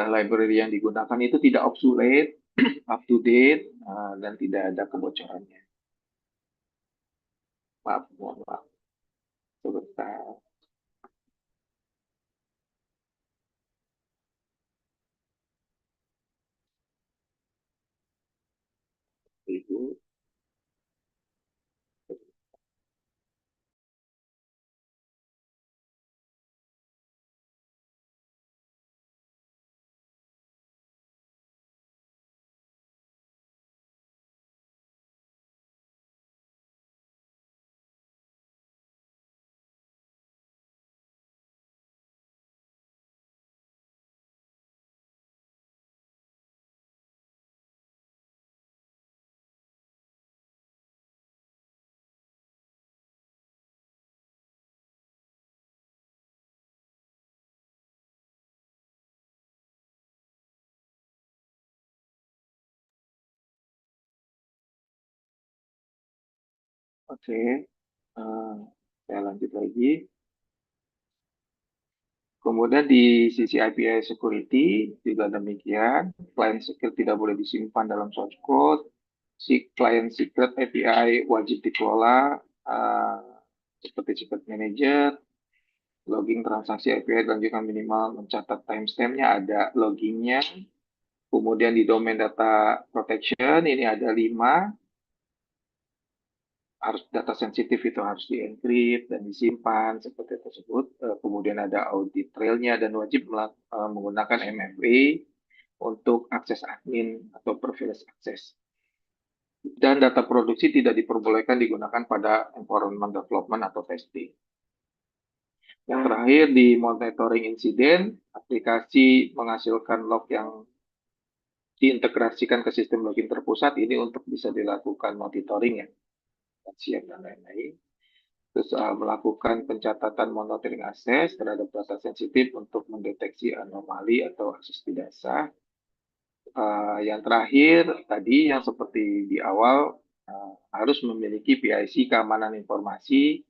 library yang digunakan itu tidak obsolete, up to date, dan tidak ada kebocorannya. Mohon maaf. Sebentar. Ibu. Oke, saya lanjut lagi. Kemudian di sisi API security juga demikian, client secret tidak boleh disimpan dalam source code, si client secret API wajib dikelola seperti secret manager, logging transaksi API dilanjutkan minimal mencatat timestampnya, ada loggingnya. Kemudian di domain data protection ini ada 5, harus data sensitif itu harus di-encrypt dan disimpan seperti tersebut. Kemudian ada audit trailnya dan wajib menggunakan MFA untuk akses admin atau privilege access. Dan data produksi tidak diperbolehkan digunakan pada environment development atau testing. Yang terakhir di monitoring insiden, aplikasi menghasilkan log yang diintegrasikan ke sistem login terpusat ini untuk bisa dilakukan monitoring ya, siap dan lain-lain. Terus melakukan pencatatan monitoring akses terhadap data sensitif untuk mendeteksi anomali atau akses tidak sah. Yang terakhir tadi yang seperti di awal harus memiliki PIC keamanan informasi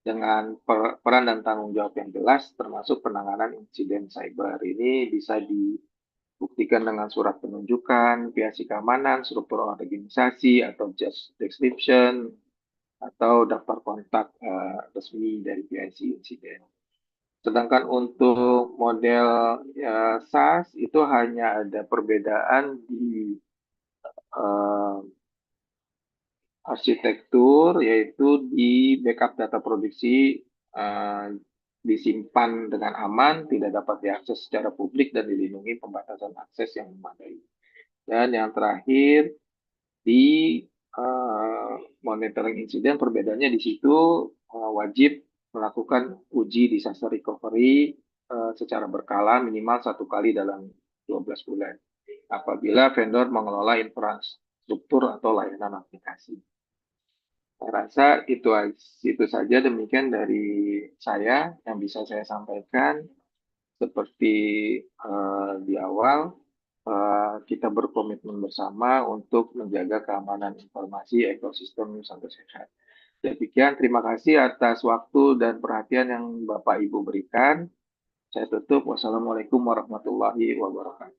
dengan peran dan tanggung jawab yang jelas, termasuk penanganan insiden cyber. Ini bisa dibuktikan dengan surat penunjukan, PSI keamanan, struktur organisasi, atau just description, atau daftar kontak resmi dari PSI insiden. Sedangkan untuk model SaaS itu hanya ada perbedaan di eh, arsitektur, yaitu di backup data produksi eh, disimpan dengan aman, tidak dapat diakses secara publik, dan dilindungi pembatasan akses yang memadai. Dan yang terakhir, di eh, monitoring insiden, perbedaannya di situ wajib melakukan uji disaster recovery secara berkala minimal 1 kali dalam 12 bulan apabila vendor mengelola infrastruktur atau layanan aplikasi. Saya rasa itu saja, demikian dari saya yang bisa saya sampaikan. Seperti di awal, kita berkomitmen bersama untuk menjaga keamanan informasi ekosistem Nusantara Sehat. Demikian, terima kasih atas waktu dan perhatian yang Bapak Ibu berikan. Saya tutup. Wassalamualaikum warahmatullahi wabarakatuh.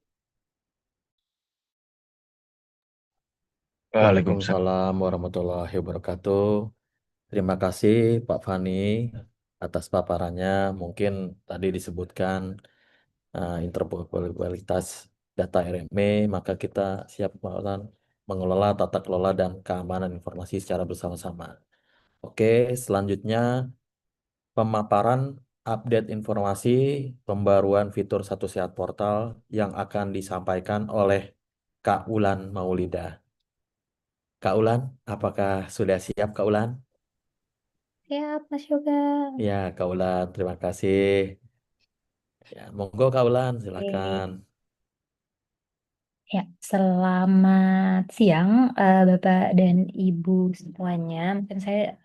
Waalaikumsalam. Waalaikumsalam warahmatullahi wabarakatuh. Terima kasih Pak Fani atas paparannya. Mungkin tadi disebutkan interoperabilitas data RME, maka kita siap mengelola tata kelola dan keamanan informasi secara bersama-sama. Oke, selanjutnya pemaparan update informasi pembaruan fitur Satu Sehat Portal yang akan disampaikan oleh Kak Ulan Maulida. Kak Ulan, apakah sudah siap Kak Ulan? Siap, Mas Yoga. Ya, Kak Ulan, terima kasih. Ya, monggo Kak Ulan, Oke. silakan. Ya, selamat siang Bapak dan Ibu semuanya. Mungkin saya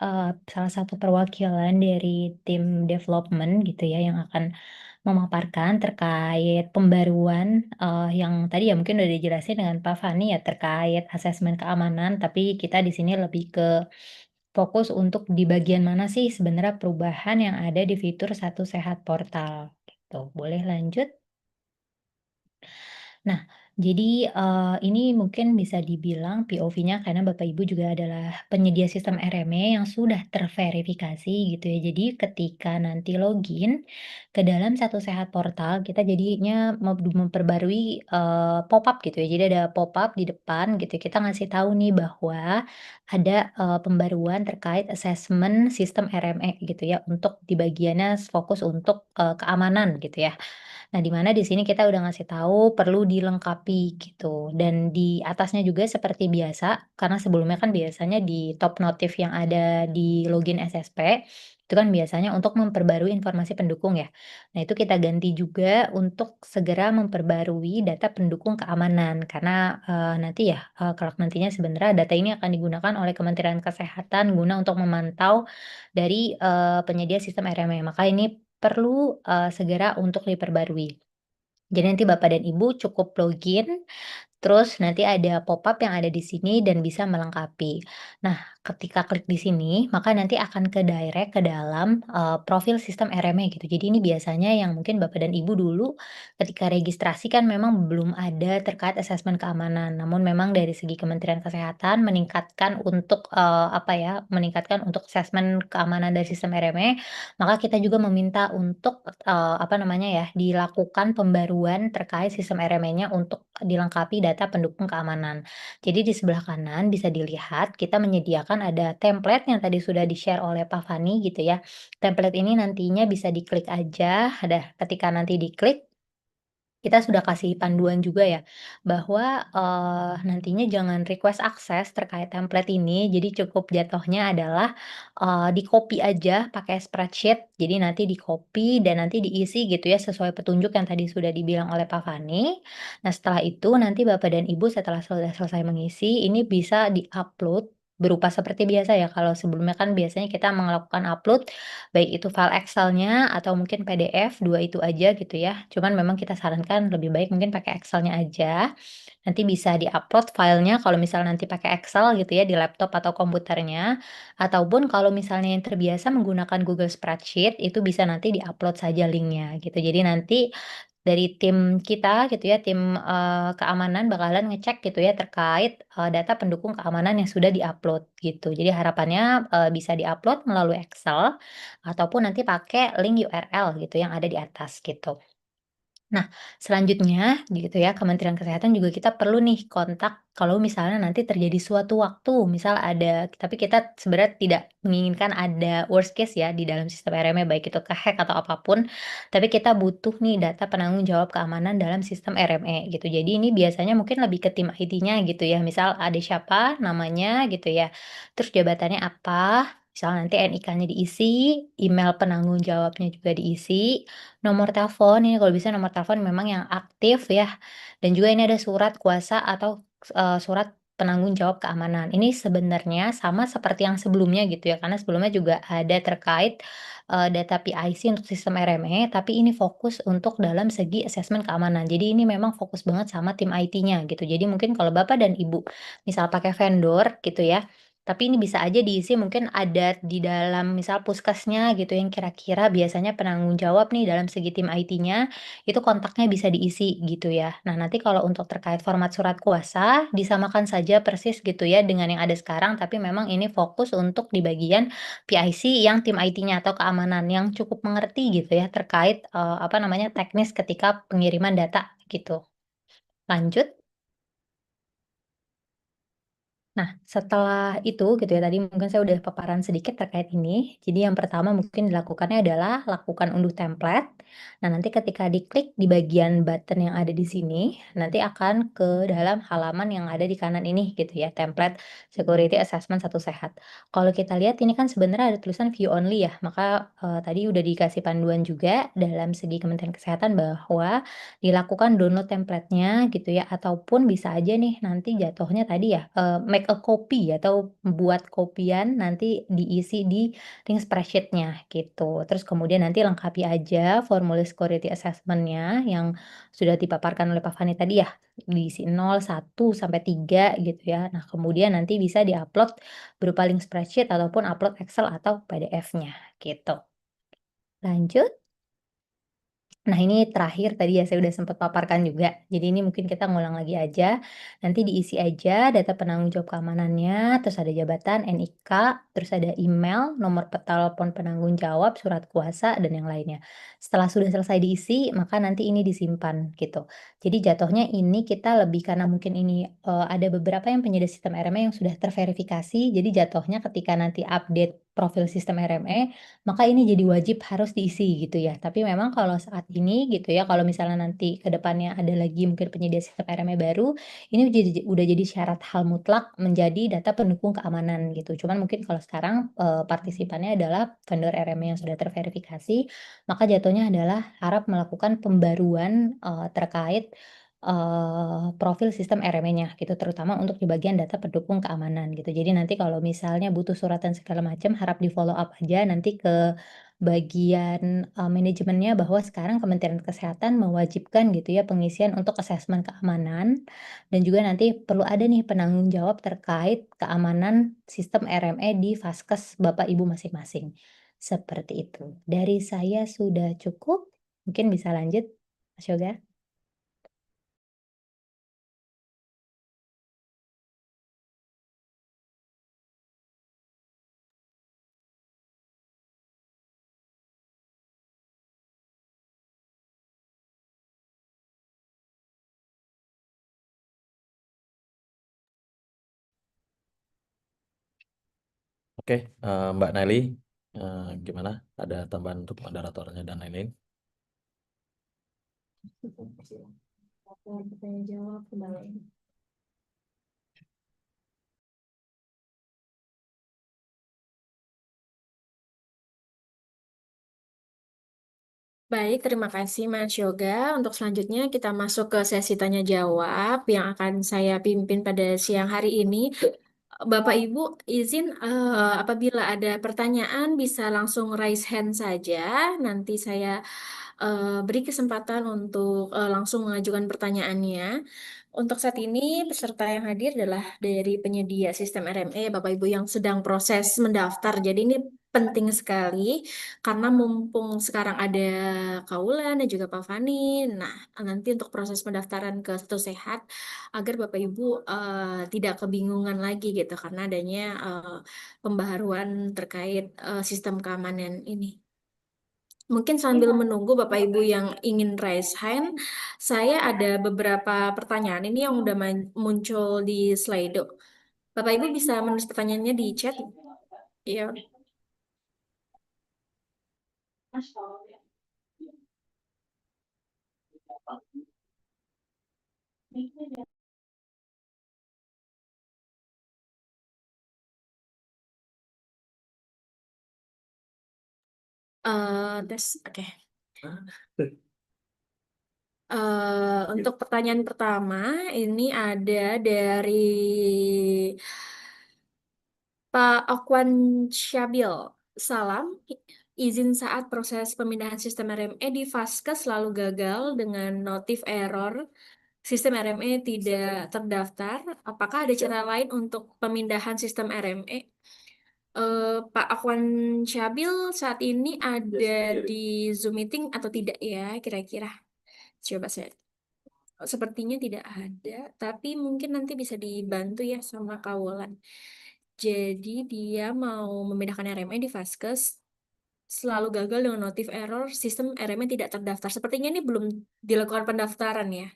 salah satu perwakilan dari tim development gitu ya yang akan memaparkan terkait pembaruan yang tadi ya mungkin udah dijelasin dengan Pak Fani ya terkait asesmen keamanan, tapi kita di sini lebih ke fokus untuk di bagian mana sih sebenarnya perubahan yang ada di fitur Satu Sehat Portal gitu. Boleh lanjut? Nah, jadi, ini mungkin bisa dibilang POV-nya karena Bapak Ibu juga adalah penyedia sistem RME yang sudah terverifikasi gitu ya. Jadi ketika nanti login ke dalam Satu Sehat Portal, kita jadinya memperbarui, pop-up gitu ya. Jadi ada pop-up di depan gitu, kita ngasih tahu nih bahwa ada, pembaruan terkait asesmen sistem RME gitu ya, untuk di bagiannya fokus untuk, keamanan gitu ya. Nah, di mana di sini kita udah ngasih tahu perlu dilengkapi gitu. Dan di atasnya juga seperti biasa, karena sebelumnya kan biasanya di top notif yang ada di login SSP, itu kan biasanya untuk memperbarui informasi pendukung ya. Nah, itu kita ganti juga untuk segera memperbarui data pendukung keamanan. Karena nanti ya, kelak nantinya sebenarnya data ini akan digunakan oleh Kementerian Kesehatan guna untuk memantau dari penyedia sistem RME. Maka ini perlu segera untuk diperbarui. Jadi nanti Bapak dan Ibu cukup login, terus nanti ada pop-up yang ada di sini dan bisa melengkapi. Nah, ketika klik di sini, maka nanti akan ke-direct ke dalam, profil sistem RME gitu. Jadi ini biasanya yang mungkin Bapak dan Ibu dulu ketika registrasi kan memang belum ada terkait asesmen keamanan. Namun memang dari segi Kementerian Kesehatan meningkatkan untuk, meningkatkan untuk asesmen keamanan dari sistem RME, maka kita juga meminta untuk, dilakukan pembaruan terkait sistem RME-nya untuk dilengkapi data pendukung keamanan. Jadi di sebelah kanan bisa dilihat kita menyediakan ada template yang tadi sudah di-share oleh Pak Fani gitu ya. Template ini nantinya bisa diklik aja, ketika nanti diklik kita sudah kasih panduan juga ya, bahwa, nantinya jangan request akses terkait template ini, jadi cukup jatuhnya adalah, di-copy aja pakai spreadsheet. Jadi nanti di-copy dan nanti diisi gitu ya, sesuai petunjuk yang tadi sudah dibilang oleh Pak Fani. Nah, setelah itu nanti Bapak dan Ibu setelah sudah selesai mengisi, ini bisa di-upload berupa seperti biasa ya. Kalau sebelumnya kan biasanya kita melakukan upload, baik itu file Excel-nya atau mungkin PDF, 2 itu aja gitu ya. Cuman memang kita sarankan lebih baik mungkin pakai Excel-nya aja. Nanti bisa di-upload filenya kalau misal nanti pakai Excel gitu ya di laptop atau komputernya, ataupun kalau misalnya yang terbiasa menggunakan Google Spreadsheet, itu bisa nanti di-upload saja linknya gitu. Jadi nanti dari tim kita gitu ya, tim, keamanan bakalan ngecek gitu ya terkait, data pendukung keamanan yang sudah di-upload gitu. Jadi harapannya, bisa di-upload melalui Excel ataupun nanti pakai link URL gitu yang ada di atas gitu. Nah, selanjutnya gitu ya, Kementerian Kesehatan juga kita perlu nih kontak kalau misalnya nanti terjadi suatu waktu, misal ada tapi kita sebenarnya tidak menginginkan ada worst case ya di dalam sistem RME, baik itu ke-hack atau apapun, tapi kita butuh nih data penanggung jawab keamanan dalam sistem RME gitu. Jadi ini biasanya mungkin lebih ke tim IT-nya gitu ya, misal ada siapa namanya gitu ya, terus jabatannya apa, misal nanti NIK-nya diisi, email penanggung jawabnya juga diisi, nomor telepon, ini kalau bisa nomor telepon memang yang aktif ya, dan juga ini ada surat kuasa atau, surat penanggung jawab keamanan. Ini sebenarnya sama seperti yang sebelumnya gitu ya, karena sebelumnya juga ada terkait, data PIC untuk sistem RME, tapi ini fokus untuk dalam segi asesmen keamanan. Jadi ini memang fokus banget sama tim IT-nya gitu. Jadi mungkin kalau Bapak dan Ibu misal pakai vendor gitu ya, tapi ini bisa aja diisi mungkin ada di dalam misal puskesnya gitu yang kira-kira biasanya penanggung jawab nih dalam segi tim IT-nya, itu kontaknya bisa diisi gitu ya. Nah nanti kalau untuk terkait format surat kuasa, disamakan saja persis gitu ya dengan yang ada sekarang, tapi memang ini fokus untuk di bagian PIC yang tim IT-nya atau keamanan yang cukup mengerti gitu ya terkait, apa namanya, teknis ketika pengiriman data gitu. Lanjut. Nah, setelah itu gitu ya, tadi mungkin saya udah paparan sedikit terkait ini. Jadi yang pertama mungkin dilakukannya adalah lakukan unduh template. Nah, nanti ketika diklik di bagian button yang ada di sini, nanti akan ke dalam halaman yang ada di kanan ini gitu ya, template security assessment satu sehat. Kalau kita lihat ini kan sebenarnya ada tulisan view only ya, maka tadi udah dikasih panduan juga dalam segi Kementerian Kesehatan bahwa dilakukan download template-nya gitu ya, ataupun bisa aja nih nanti jatuhnya tadi ya, make a copy atau buat kopian nanti diisi di link spreadsheet-nya gitu. Terus kemudian nanti lengkapi aja formulir security assessment-nya yang sudah dipaparkan oleh Pak Fani tadi ya, diisi 0, 1, sampai 3 gitu ya. Nah kemudian nanti bisa di-upload berupa link spreadsheet ataupun upload Excel atau PDF-nya gitu. Lanjut. Nah, ini terakhir tadi ya saya udah sempat paparkan juga. Jadi ini mungkin kita ngulang lagi aja. Nanti diisi aja data penanggung jawab keamanannya, terus ada jabatan, NIK, terus ada email, nomor telepon penanggung jawab, surat kuasa, dan yang lainnya. Setelah sudah selesai diisi, maka nanti ini disimpan gitu. Jadi jatuhnya ini kita lebih karena mungkin ini ada beberapa yang penyedia sistem RME yang sudah terverifikasi. Jadi jatuhnya ketika nanti update profil sistem RME, maka ini jadi wajib harus diisi gitu ya. Tapi memang kalau saat ini gitu ya, kalau misalnya nanti ke depannya ada lagi mungkin penyedia sistem RME baru, ini udah jadi syarat hal mutlak menjadi data pendukung keamanan gitu. Cuman mungkin kalau sekarang, partisipannya adalah vendor RME yang sudah terverifikasi, maka jatuhnya adalah harap melakukan pembaruan, terkait, profil sistem RME-nya gitu, terutama untuk di bagian data pendukung keamanan gitu. Jadi nanti kalau misalnya butuh suratan segala macam harap di-follow up aja nanti ke bagian, manajemennya bahwa sekarang Kementerian Kesehatan mewajibkan gitu ya pengisian untuk asesmen keamanan dan juga nanti perlu ada nih penanggung jawab terkait keamanan sistem RME di Vaskes Bapak Ibu masing-masing. Seperti itu. Dari saya sudah cukup, mungkin bisa lanjut Mas Yoga. Oke, Mbak Nelly, gimana? Ada tambahan untuk moderatornya dan lain-lain? Baik, terima kasih Mas Yoga. Untuk selanjutnya kita masuk ke sesi tanya jawab yang akan saya pimpin pada siang hari ini. Bapak Ibu izin apabila ada pertanyaan bisa langsung raise hand saja. Nanti saya beri kesempatan untuk langsung mengajukan pertanyaannya. Untuk saat ini peserta yang hadir adalah dari penyedia sistem RME, Bapak Ibu yang sedang proses mendaftar. Jadi ini penting sekali karena mumpung sekarang ada Kaulan dan juga Pak Fani. Nah, nanti untuk proses pendaftaran ke Satu Sehat agar Bapak Ibu tidak kebingungan lagi gitu karena adanya pembaharuan terkait sistem keamanan ini. Mungkin sambil menunggu Bapak Ibu yang ingin raise hand, saya ada beberapa pertanyaan ini yang udah muncul di Slido. Bapak Ibu bisa menulis pertanyaannya di chat. Ya. Oke. Untuk pertanyaan pertama, ini ada dari Pak Okwan Syabil. Salam, izin saat proses pemindahan sistem RME di Vaskes selalu gagal dengan notif error. Sistem RME tidak terdaftar. Apakah ada cara lain untuk pemindahan sistem RME? Pak Akwan Syabil saat ini ada di Zoom meeting atau tidak ya kira-kira? Coba saya. Sepertinya tidak ada, tapi mungkin nanti bisa dibantu ya sama Kawolan. Jadi dia mau memindahkan RME di Vaskes, selalu gagal dengan notif error, sistem RME tidak terdaftar. Sepertinya ini belum dilakukan pendaftaran ya.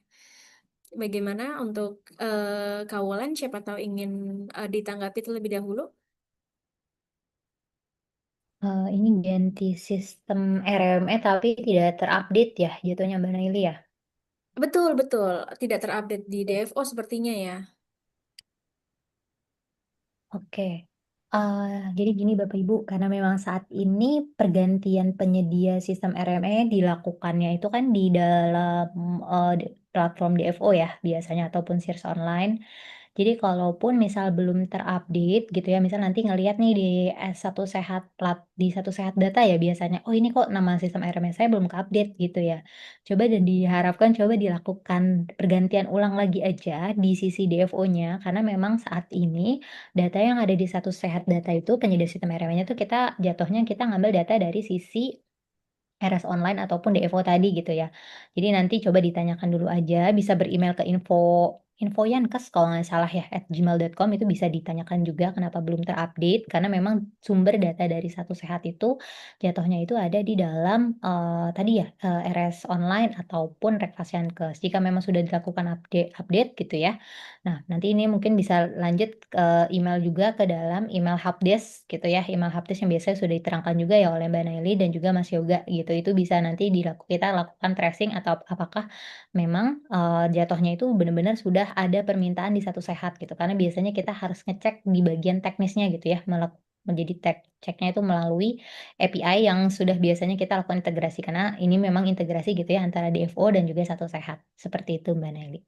Bagaimana untuk Kawolan? Siapa tahu ingin ditanggapi terlebih dahulu? Ini ganti sistem RME tapi tidak terupdate ya jatuhnya Mbak Naili ya. Betul, betul. Tidak terupdate di DFO sepertinya ya. Oke. Jadi gini Bapak Ibu, karena memang saat ini pergantian penyedia sistem RME dilakukannya itu kan di dalam platform DFO ya biasanya ataupun SIRS online. Jadi kalaupun misal belum terupdate gitu ya, misal nanti ngelihat nih di Satu Sehat di Satu Sehat Data ya biasanya, oh ini kok nama sistem RMS saya belum ke-update gitu ya. Coba dan diharapkan coba dilakukan pergantian ulang lagi aja di sisi DFO-nya karena memang saat ini data yang ada di Satu Sehat Data itu penyedia sistem RMS-nya tuh jatuhnya kita ngambil data dari sisi RS online ataupun DFO tadi gitu ya. Jadi nanti coba ditanyakan dulu aja, bisa beremail ke infoyankes kalau nggak salah ya, @gmail.com itu bisa ditanyakan juga kenapa belum terupdate, karena memang sumber data dari Satu Sehat itu jatuhnya itu ada di dalam, tadi ya, RS online ataupun Rekfasyankes. Jika memang sudah dilakukan update gitu ya, nah nanti ini mungkin bisa lanjut ke email juga ke dalam email helpdesk gitu ya, email helpdesk yang biasanya sudah diterangkan juga ya oleh Mbak Naili dan juga Mas Yoga gitu. Itu bisa nanti kita lakukan tracing atau apakah memang, jatuhnya itu benar-benar sudah ada permintaan di Satu Sehat gitu. Karena biasanya kita harus ngecek di bagian teknisnya gitu ya, menjadi ceknya itu melalui API yang sudah biasanya kita lakukan integrasi, karena ini memang integrasi gitu ya antara DFO dan juga Satu Sehat. Seperti itu Mbak Naili.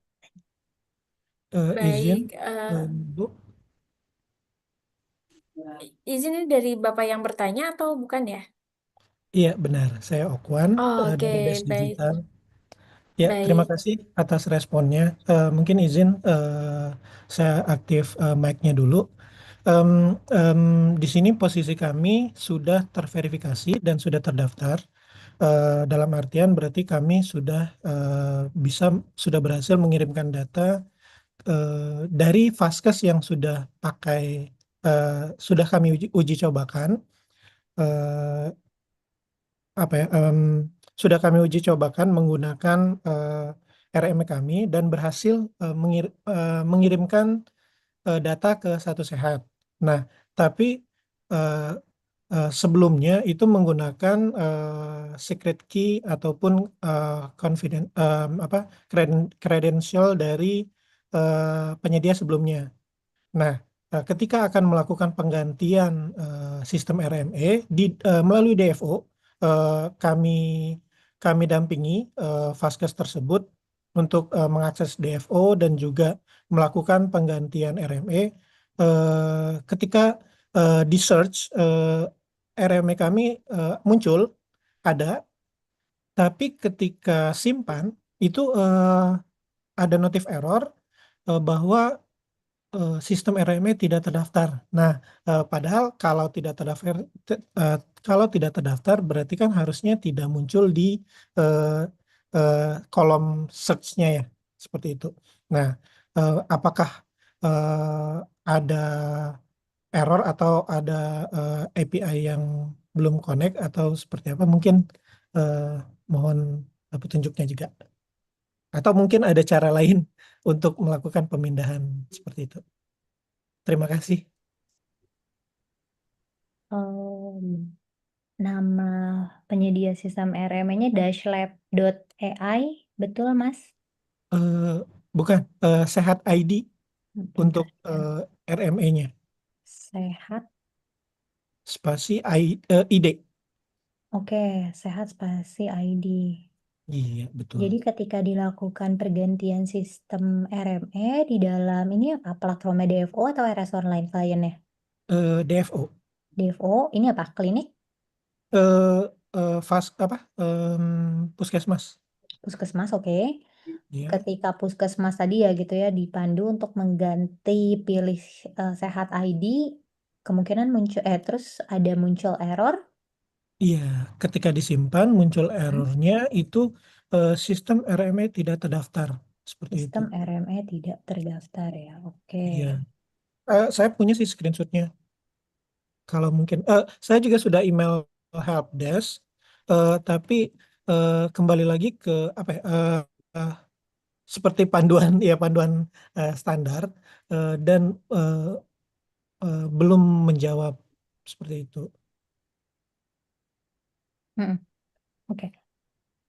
Izin, Baik, Bu. izin ini dari Bapak yang bertanya atau bukan ya? Iya, benar. Saya Okwan Oke, dari Best baik, Digital. Ya, terima baik. kasih atas responnya. Mungkin izin saya aktif mic-nya dulu. Em, em, di sini posisi kami sudah terverifikasi dan sudah terdaftar. Dalam artian berarti kami sudah berhasil mengirimkan data dari Vaskes yang sudah kami uji cobakan. eh, apa ya sudah kami uji cobakan menggunakan RM kami dan berhasil mengirimkan data ke Satu Sehat. Nah, tapi eh, sebelumnya itu menggunakan secret key ataupun confident credential dari penyedia sebelumnya. Nah, ketika akan melakukan penggantian sistem RME melalui DFO, kami dampingi Vaskes tersebut untuk mengakses DFO dan juga melakukan penggantian RME. ketika di search RME kami muncul ada, tapi ketika simpan itu ada notif error bahwa sistem RME tidak terdaftar. Nah, padahal kalau tidak terdaftar berarti kan harusnya tidak muncul di eh, kolom search-nya ya, seperti itu. Nah, apakah ada error atau ada API yang belum connect atau seperti apa? Mungkin eh, mohon petunjuknya juga. Atau mungkin ada cara lain untuk melakukan pemindahan seperti itu. Terima kasih. Nama penyedia sistem RME-nya dashlab.ai, betul Mas? Eh, bukan, Sehat ID untuk Dashlab RME-nya. sehat. Spasi ID. Oke, sehat spasi ID. Iya, betul. Jadi ketika dilakukan pergantian sistem RME di dalam ini apa platformnya DFO atau RS Online kliennya? DFO. DFO ini apa? Klinik? Eh, apa? Puskesmas. Puskesmas, oke. Iya. Ketika puskesmas tadi ya gitu ya dipandu untuk mengganti pilih sehat ID, kemungkinan muncul terus ada muncul error. Iya, ketika disimpan muncul errornya itu sistem RME tidak terdaftar. Seperti itu. Sistem RME tidak terdaftar ya. Oke. Iya. Saya punya sih screenshotnya. Kalau mungkin, saya juga sudah email helpdesk, tapi kembali lagi ke apa ya, eh, seperti panduan ya panduan standar dan belum menjawab seperti itu. Mm-mm. Oke.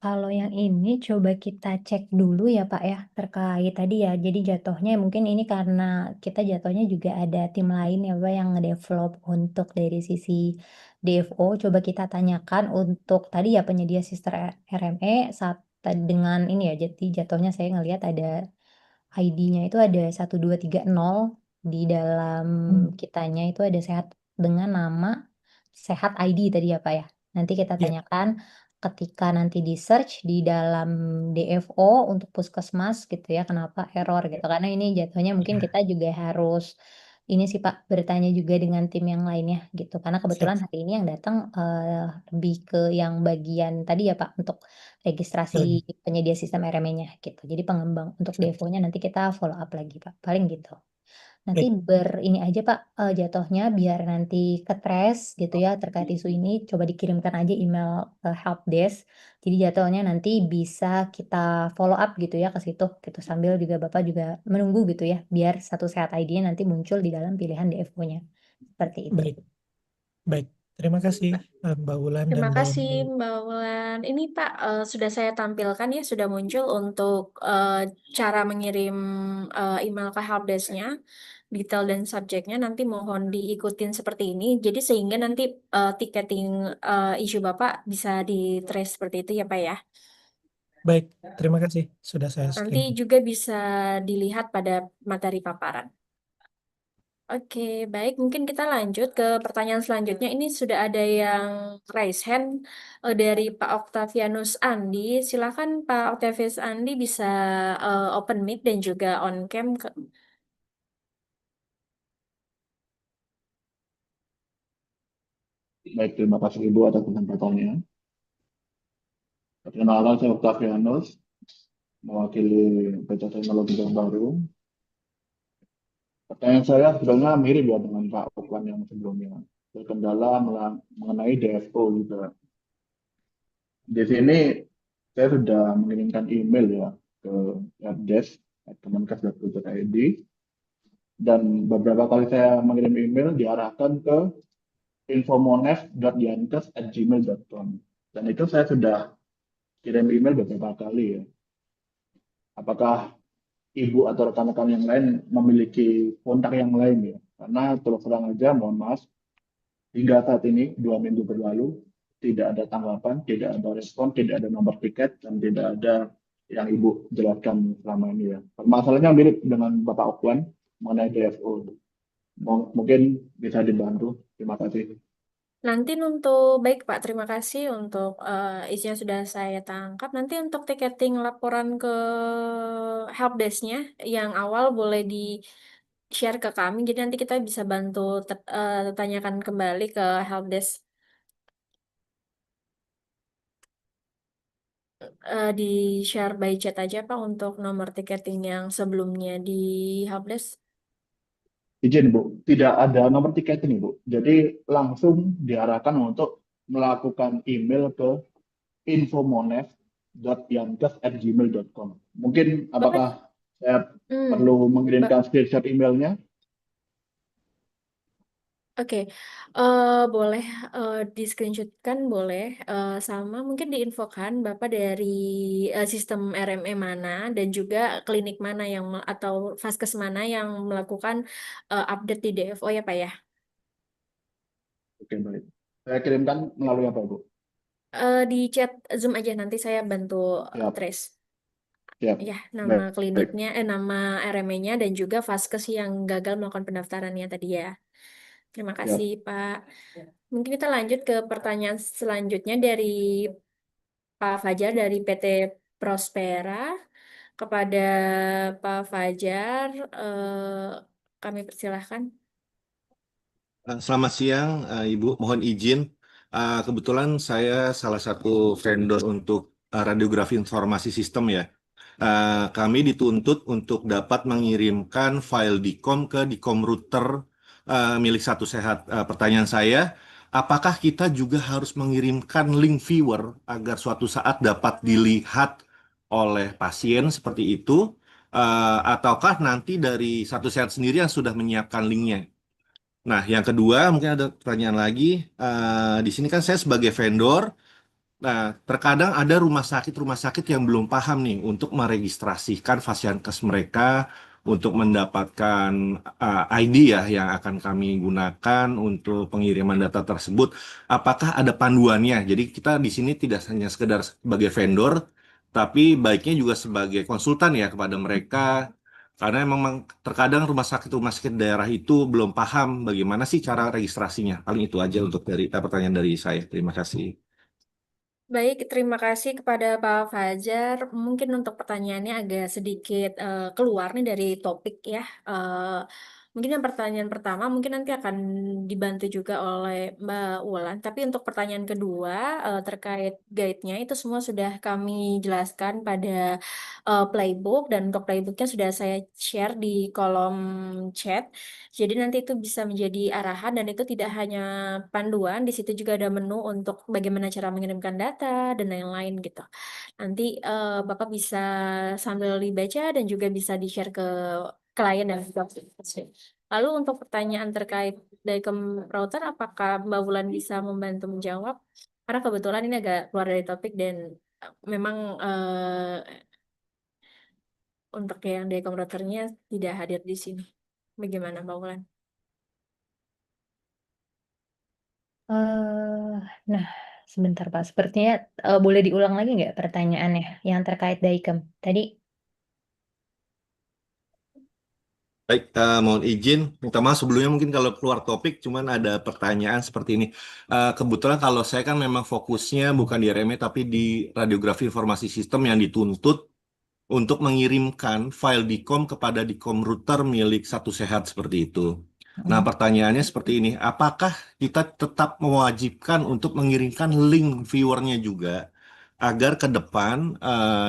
Kalau yang ini coba kita cek dulu ya Pak ya terkait tadi ya. Jadi jatuhnya mungkin ini karena kita jatuhnya juga ada tim lain ya Pak yang ngedevelop untuk dari sisi DFO. Coba kita tanyakan untuk tadi ya penyedia sistem RME saat dengan ini ya. Jadi jatuhnya saya ngelihat ada ID-nya itu ada 1230 di dalam kitanya itu ada sehat dengan nama sehat ID tadi ya Pak ya. Nanti kita Ya, tanyakan ketika nanti di search di dalam DFO untuk puskesmas gitu ya kenapa error gitu karena ini jatuhnya mungkin kita juga harus ini sih Pak bertanya juga dengan tim yang lainnya gitu karena siap. kebetulan hari ini yang datang lebih ke yang bagian tadi ya Pak untuk registrasi Baik, penyedia sistem RME-nya gitu. Jadi pengembang untuk siap. DEFO-nya nanti kita follow up lagi Pak. Paling gitu. Nanti Baik, ini aja Pak jatuhnya biar nanti ke trace gitu ya terkait isu ini coba dikirimkan aja email ke helpdesk. Jadi jatuhnya nanti bisa kita follow up gitu ya ke situ gitu sambil juga Bapak juga menunggu gitu ya biar satu sehat ID-nya nanti muncul di dalam pilihan DFO-nya. Seperti itu. baik, baik. Terima kasih Mbak Wulan dan Terima Mbak kasih Umi. Mbak Wulan. Ini Pak sudah saya tampilkan ya, sudah muncul untuk cara mengirim email ke helpdesk-nya, detail dan subjeknya nanti mohon diikutin seperti ini. Jadi sehingga nanti tiketing isu Bapak bisa di trace seperti itu ya Pak ya. Baik, terima kasih. Sudah saya Nanti screen. juga bisa dilihat pada materi paparan. Oke, baik. Mungkin kita lanjut ke pertanyaan selanjutnya. Ini sudah ada yang raise hand dari Pak Octavianus Andi. Silakan Pak Octavianus Andi bisa open mic dan juga on cam. Baik, terima kasih Ibu atas kesempatannya. Perkenalkan, saya Octavianus, mewakili PT Teknologi Bank Baru. Pertanyaan saya sebenarnya mirip ya dengan Pak Okwan yang sebelumnya. Berkendala mengenai DFO juga. Di sini saya sudah mengirimkan email ya ke helpdesk@kemenkes.go.id dan beberapa kali saya mengirim email diarahkan ke infomonef.yankes@gmail.com dan itu saya sudah kirim email beberapa kali ya. Apakah Ibu atau rekan-rekan yang lain memiliki kontak yang lain ya? Karena terus terang aja, mohon maaf, hingga saat ini 2 minggu berlalu tidak ada tanggapan, tidak ada respon, tidak ada nomor tiket, dan tidak ada yang Ibu jelaskan selama ini ya. Masalahnya mirip dengan Bapak Okwan mengenai DFO. Mungkin bisa dibantu. Terima kasih. Nanti untuk baik Pak, terima kasih untuk isinya sudah saya tangkap. Nanti untuk tiketing laporan ke helpdesk-nya yang awal boleh di share ke kami. Jadi nanti kita bisa bantu tanyakan kembali ke helpdesk di share by chat aja Pak untuk nomor tiketing yang sebelumnya di helpdesk. Izin Bu, tidak ada nomor tiket ini Bu. Jadi langsung diarahkan untuk melakukan email ke infomonef.yankes@gmail.com. Mungkin Bapak, apakah saya hmm, perlu Ba- mengirimkan screenshot emailnya? Oke, boleh di screenshotkan boleh. Sama mungkin diinfokan Bapak dari sistem RME mana dan juga klinik mana yang atau vaskes mana yang melakukan update di DFO ya Pak ya. Oke, baik. Saya kirimkan melalui apa Bu? Di chat Zoom aja nanti saya bantu Siap, trace siap. ya nama Baik, baik. kliniknya, nama RME-nya dan juga vaskes yang gagal melakukan pendaftarannya tadi ya. Terima kasih Siap. Pak. Mungkin kita lanjut ke pertanyaan selanjutnya dari Pak Fajar dari PT Prospera. Kepada Pak Fajar, kami persilahkan. Selamat siang, Ibu. Mohon izin. Kebetulan saya salah satu vendor untuk radiografi informasi sistem ya. Kami dituntut untuk dapat mengirimkan file DICOM ke DICOM router milik Satu Sehat. Pertanyaan saya, apakah kita juga harus mengirimkan link viewer agar suatu saat dapat dilihat oleh pasien seperti itu? Ataukah nanti dari Satu Sehat sendiri yang sudah menyiapkan linknya? Nah, yang kedua, mungkin ada pertanyaan lagi. Di sini kan saya sebagai vendor. Nah, terkadang ada rumah sakit yang belum paham nih untuk meregistrasikan vaskes mereka untuk mendapatkan ID ya yang akan kami gunakan untuk pengiriman data tersebut. Apakah ada panduannya? Jadi kita di sini tidak hanya sekedar sebagai vendor, tapi baiknya juga sebagai konsultan ya kepada mereka. Karena memang terkadang rumah sakit daerah itu belum paham bagaimana sih cara registrasinya. Paling itu aja untuk pertanyaan dari saya. Terima kasih. Baik, terima kasih kepada Pak Fajar. Mungkin untuk pertanyaannya agak sedikit keluar nih dari topik ya. Mungkin yang pertanyaan pertama mungkin nanti akan dibantu juga oleh Mbak Wulan. Tapi untuk pertanyaan kedua terkait guide-nya itu semua sudah kami jelaskan pada playbook dan untuk playbooknya sudah saya share di kolom chat. Jadi nanti itu bisa menjadi arahan dan itu tidak hanya panduan, di situ juga ada menu untuk bagaimana cara mengirimkan data dan lain-lain gitu. Nanti Bapak bisa sambil dibaca dan juga bisa di-share ke klien dan juga pasien. Lalu untuk pertanyaan terkait dari router, apakah Mbak Wulan bisa membantu menjawab? Karena kebetulan ini agak keluar dari topik dan memang untuk yang dari routernya tidak hadir di sini. Bagaimana Mbak Wulan? Eh, nah, sebentar Pak. Sepertinya boleh diulang lagi nggak pertanyaannya yang terkait DICOM tadi? Baik, mohon izin, minta maaf sebelumnya mungkin kalau keluar topik, cuman ada pertanyaan seperti ini. Kebetulan kalau saya kan memang fokusnya bukan di RME, tapi di radiografi informasi sistem yang dituntut untuk mengirimkan file DICOM kepada DICOM router milik Satu Sehat seperti itu. Nah, Hmm. pertanyaannya seperti ini, apakah kita tetap mewajibkan untuk mengirimkan link viewernya juga agar ke depan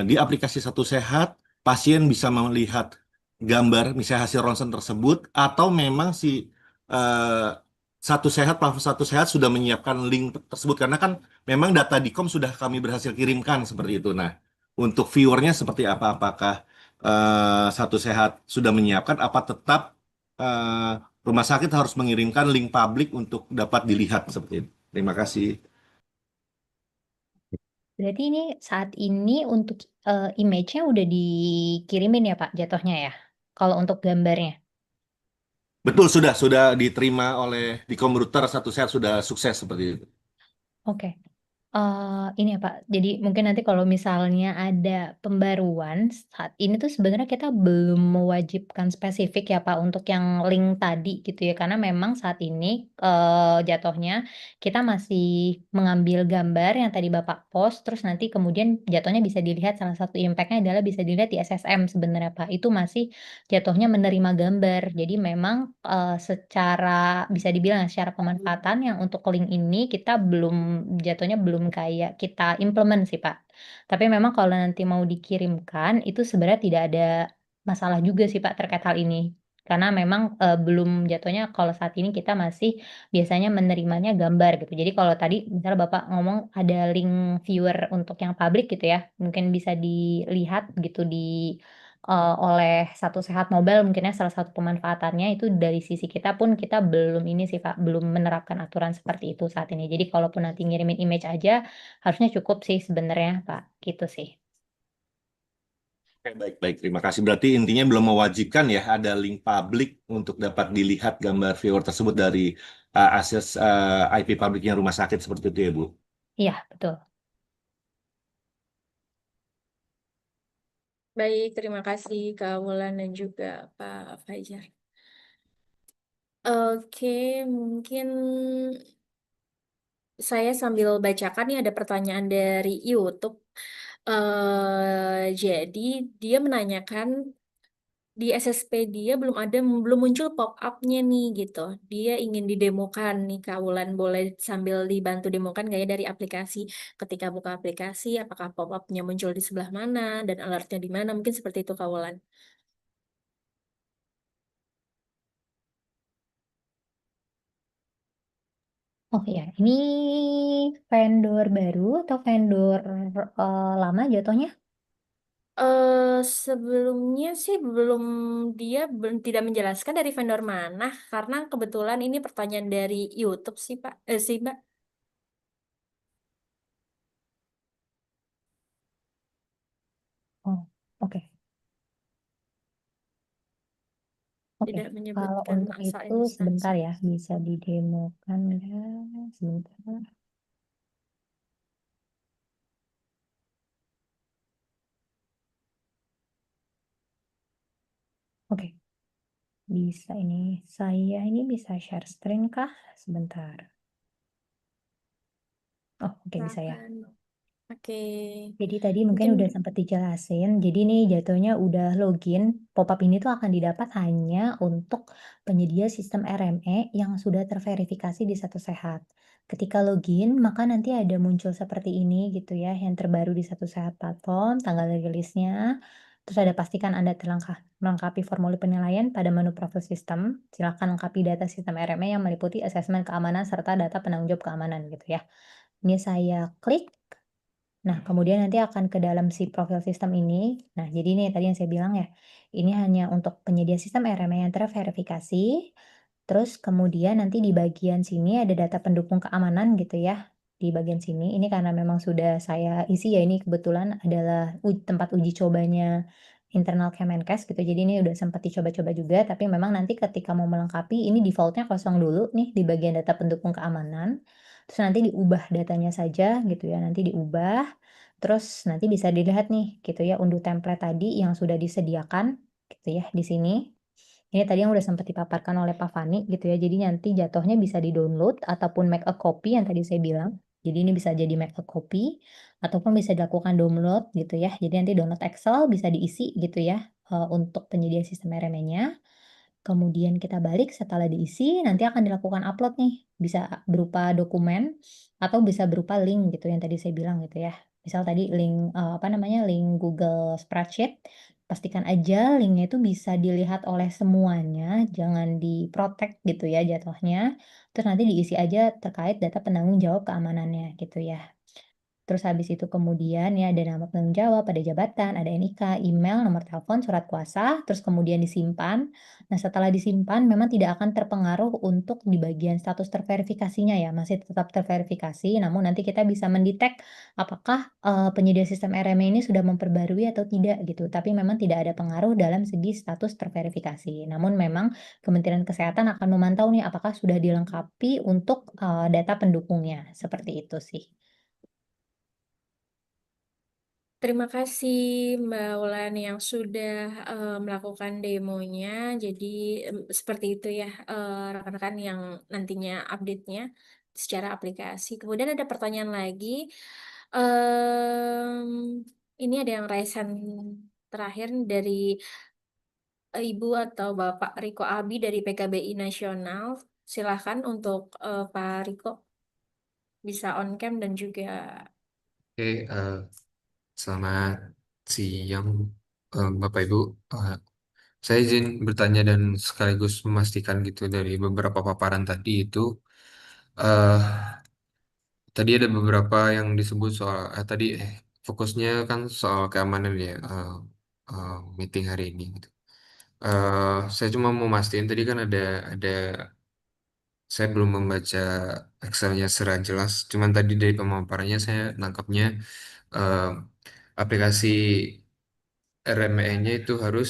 di aplikasi Satu Sehat pasien bisa melihat gambar misalnya hasil ronsen tersebut atau memang si eh, platform Satu Sehat sudah menyiapkan link tersebut karena kan memang data DICOM sudah kami berhasil kirimkan seperti itu. Nah, untuk viewernya seperti apa? Apakah Satu Sehat sudah menyiapkan apa tetap eh, rumah sakit harus mengirimkan link publik untuk dapat dilihat seperti itu? Terima kasih. Berarti ini saat ini untuk image-nya udah dikirimin ya Pak jatuhnya ya? Kalau untuk gambarnya. Betul, sudah diterima oleh di komputer Satu Sehat sudah sukses seperti itu. Oke. Ini ya Pak, jadi mungkin nanti kalau misalnya ada pembaruan, saat ini tuh sebenarnya kita belum mewajibkan spesifik ya Pak untuk yang link tadi gitu ya, karena memang saat ini, jatuhnya kita masih mengambil gambar yang tadi Bapak post, terus nanti kemudian jatuhnya bisa dilihat salah satu impact-nya adalah bisa dilihat di SSM sebenarnya Pak, itu masih jatuhnya menerima gambar. Jadi memang, secara bisa dibilang secara pemanfaatan yang untuk link ini kita jatuhnya belum kayak kita implement sih, Pak. Tapi memang kalau nanti mau dikirimkan itu sebenarnya tidak ada masalah juga sih, Pak, terkait hal ini. Karena memang, belum jatuhnya kalau saat ini kita masih biasanya menerimanya gambar gitu. Jadi kalau tadi misalnya Bapak ngomong ada link viewer untuk yang publik gitu ya, mungkin bisa dilihat gitu oleh Satu Sehat Mobile mungkin ya salah satu pemanfaatannya itu dari sisi kita pun kita belum ini sih Kak, belum menerapkan aturan seperti itu saat ini. Jadi kalaupun nanti ngirimin image aja harusnya cukup sih sebenarnya Pak, gitu sih. Oke, baik-baik. Terima kasih. Berarti intinya belum mewajibkan ya ada link publik untuk dapat dilihat gambar viewer tersebut dari akses IP publiknya rumah sakit seperti itu ya, Bu? Iya, betul. Baik, terima kasih Kak Wulan dan juga Pak Fajar. Oke, mungkin saya sambil bacakan nih ada pertanyaan dari YouTube. Jadi dia menanyakan di SSP dia belum muncul pop-up-nya nih gitu. Dia ingin didemokan nih Kak Wulan, boleh sambil dibantu demokan nggak ya dari aplikasi. Ketika buka aplikasi, apakah pop-up-nya muncul di sebelah mana dan alertnya di mana? Mungkin seperti itu Kak Wulan. Oh ya, ini vendor baru atau vendor, lama jatuhnya? Sebelumnya sih tidak menjelaskan dari vendor mana karena kebetulan ini pertanyaan dari YouTube sih Pak, sih Mbak. Oh, oke. Oke, Tidak kalau menyebutkan untuk asal itu instansi. sebentar ya, bisa didemokan ya, sebentar. Oke, bisa ini. Saya ini bisa share screen kah? Sebentar. Oh, oke bisa ya. Silakan. Oke. Jadi tadi mungkin Mungkin udah sempat dijelasin. Jadi nih jatuhnya udah login. Pop-up ini tuh akan didapat hanya untuk penyedia sistem RME yang sudah terverifikasi di Satu Sehat. Ketika login, maka nanti ada muncul seperti ini gitu ya, yang terbaru di Satu Sehat platform, tanggal rilisnya. Terus ada pastikan Anda melengkapi formulir penilaian pada menu profil sistem. Silakan lengkapi data sistem RME yang meliputi asesmen keamanan serta data penanggung jawab keamanan gitu ya. Ini saya klik. Nah, kemudian nanti akan ke dalam si profil sistem ini. Nah, jadi ini tadi yang saya bilang ya, ini hanya untuk penyedia sistem RME yang terverifikasi. Terus kemudian nanti di bagian sini ada data pendukung keamanan gitu ya. Di bagian sini, ini karena memang sudah saya isi ya, ini kebetulan adalah tempat uji cobanya internal Kemenkes gitu. Jadi ini udah sempat dicoba-coba juga, tapi memang nanti ketika mau melengkapi, ini defaultnya kosong dulu nih di bagian data pendukung keamanan. Terus nanti diubah datanya saja gitu ya, nanti diubah. Terus nanti bisa dilihat nih gitu ya, unduh template tadi yang sudah disediakan gitu ya di sini. Ini tadi yang udah sempat dipaparkan oleh Pak Fani gitu ya. Jadi nanti jatuhnya bisa di-download ataupun make a copy yang tadi saya bilang. Jadi ini bisa jadi make a copy ataupun bisa dilakukan download gitu ya. Jadi nanti download Excel bisa diisi gitu ya untuk penyedia sistem RME-nya. Kemudian kita balik setelah diisi, nanti akan dilakukan upload nih. Bisa berupa dokumen atau bisa berupa link gitu yang tadi saya bilang gitu ya. Misal tadi link apa namanya? Link Google Spreadsheet. Pastikan aja linknya itu bisa dilihat oleh semuanya, jangan di-protect gitu ya jatuhnya. Terus nanti diisi aja terkait data penanggung jawab keamanannya gitu ya. Terus habis itu kemudian ya ada nama penanggung jawab, ada jabatan, ada NIK, email, nomor telepon, surat kuasa, terus kemudian disimpan. Nah, setelah disimpan memang tidak akan terpengaruh untuk di bagian status terverifikasinya ya, masih tetap terverifikasi, namun nanti kita bisa mendetek apakah penyedia sistem RME ini sudah memperbarui atau tidak gitu. Tapi memang tidak ada pengaruh dalam segi status terverifikasi. Namun memang Kementerian Kesehatan akan memantau nih apakah sudah dilengkapi untuk data pendukungnya. Seperti itu sih. Terima kasih Mbak Ulan yang sudah melakukan demonya. Jadi seperti itu ya rekan-rekan yang nantinya update-nya secara aplikasi. Kemudian ada pertanyaan lagi. Ini ada yang raise hand terakhir dari Ibu atau Bapak Riko Abi dari PKBI Nasional. Silahkan untuk Pak Riko bisa on cam dan juga Oke, selamat siang Bapak Ibu. Eh, saya izin bertanya dan sekaligus memastikan gitu dari beberapa paparan tadi itu. eh Tadi ada beberapa yang disebut soal fokusnya kan soal keamanan ya, meeting hari ini gitu. Saya cuma mau mastiin tadi kan ada saya belum membaca Excelnya secara jelas. Cuman tadi dari pemaparannya saya nangkapnya eh, aplikasi RME-nya itu harus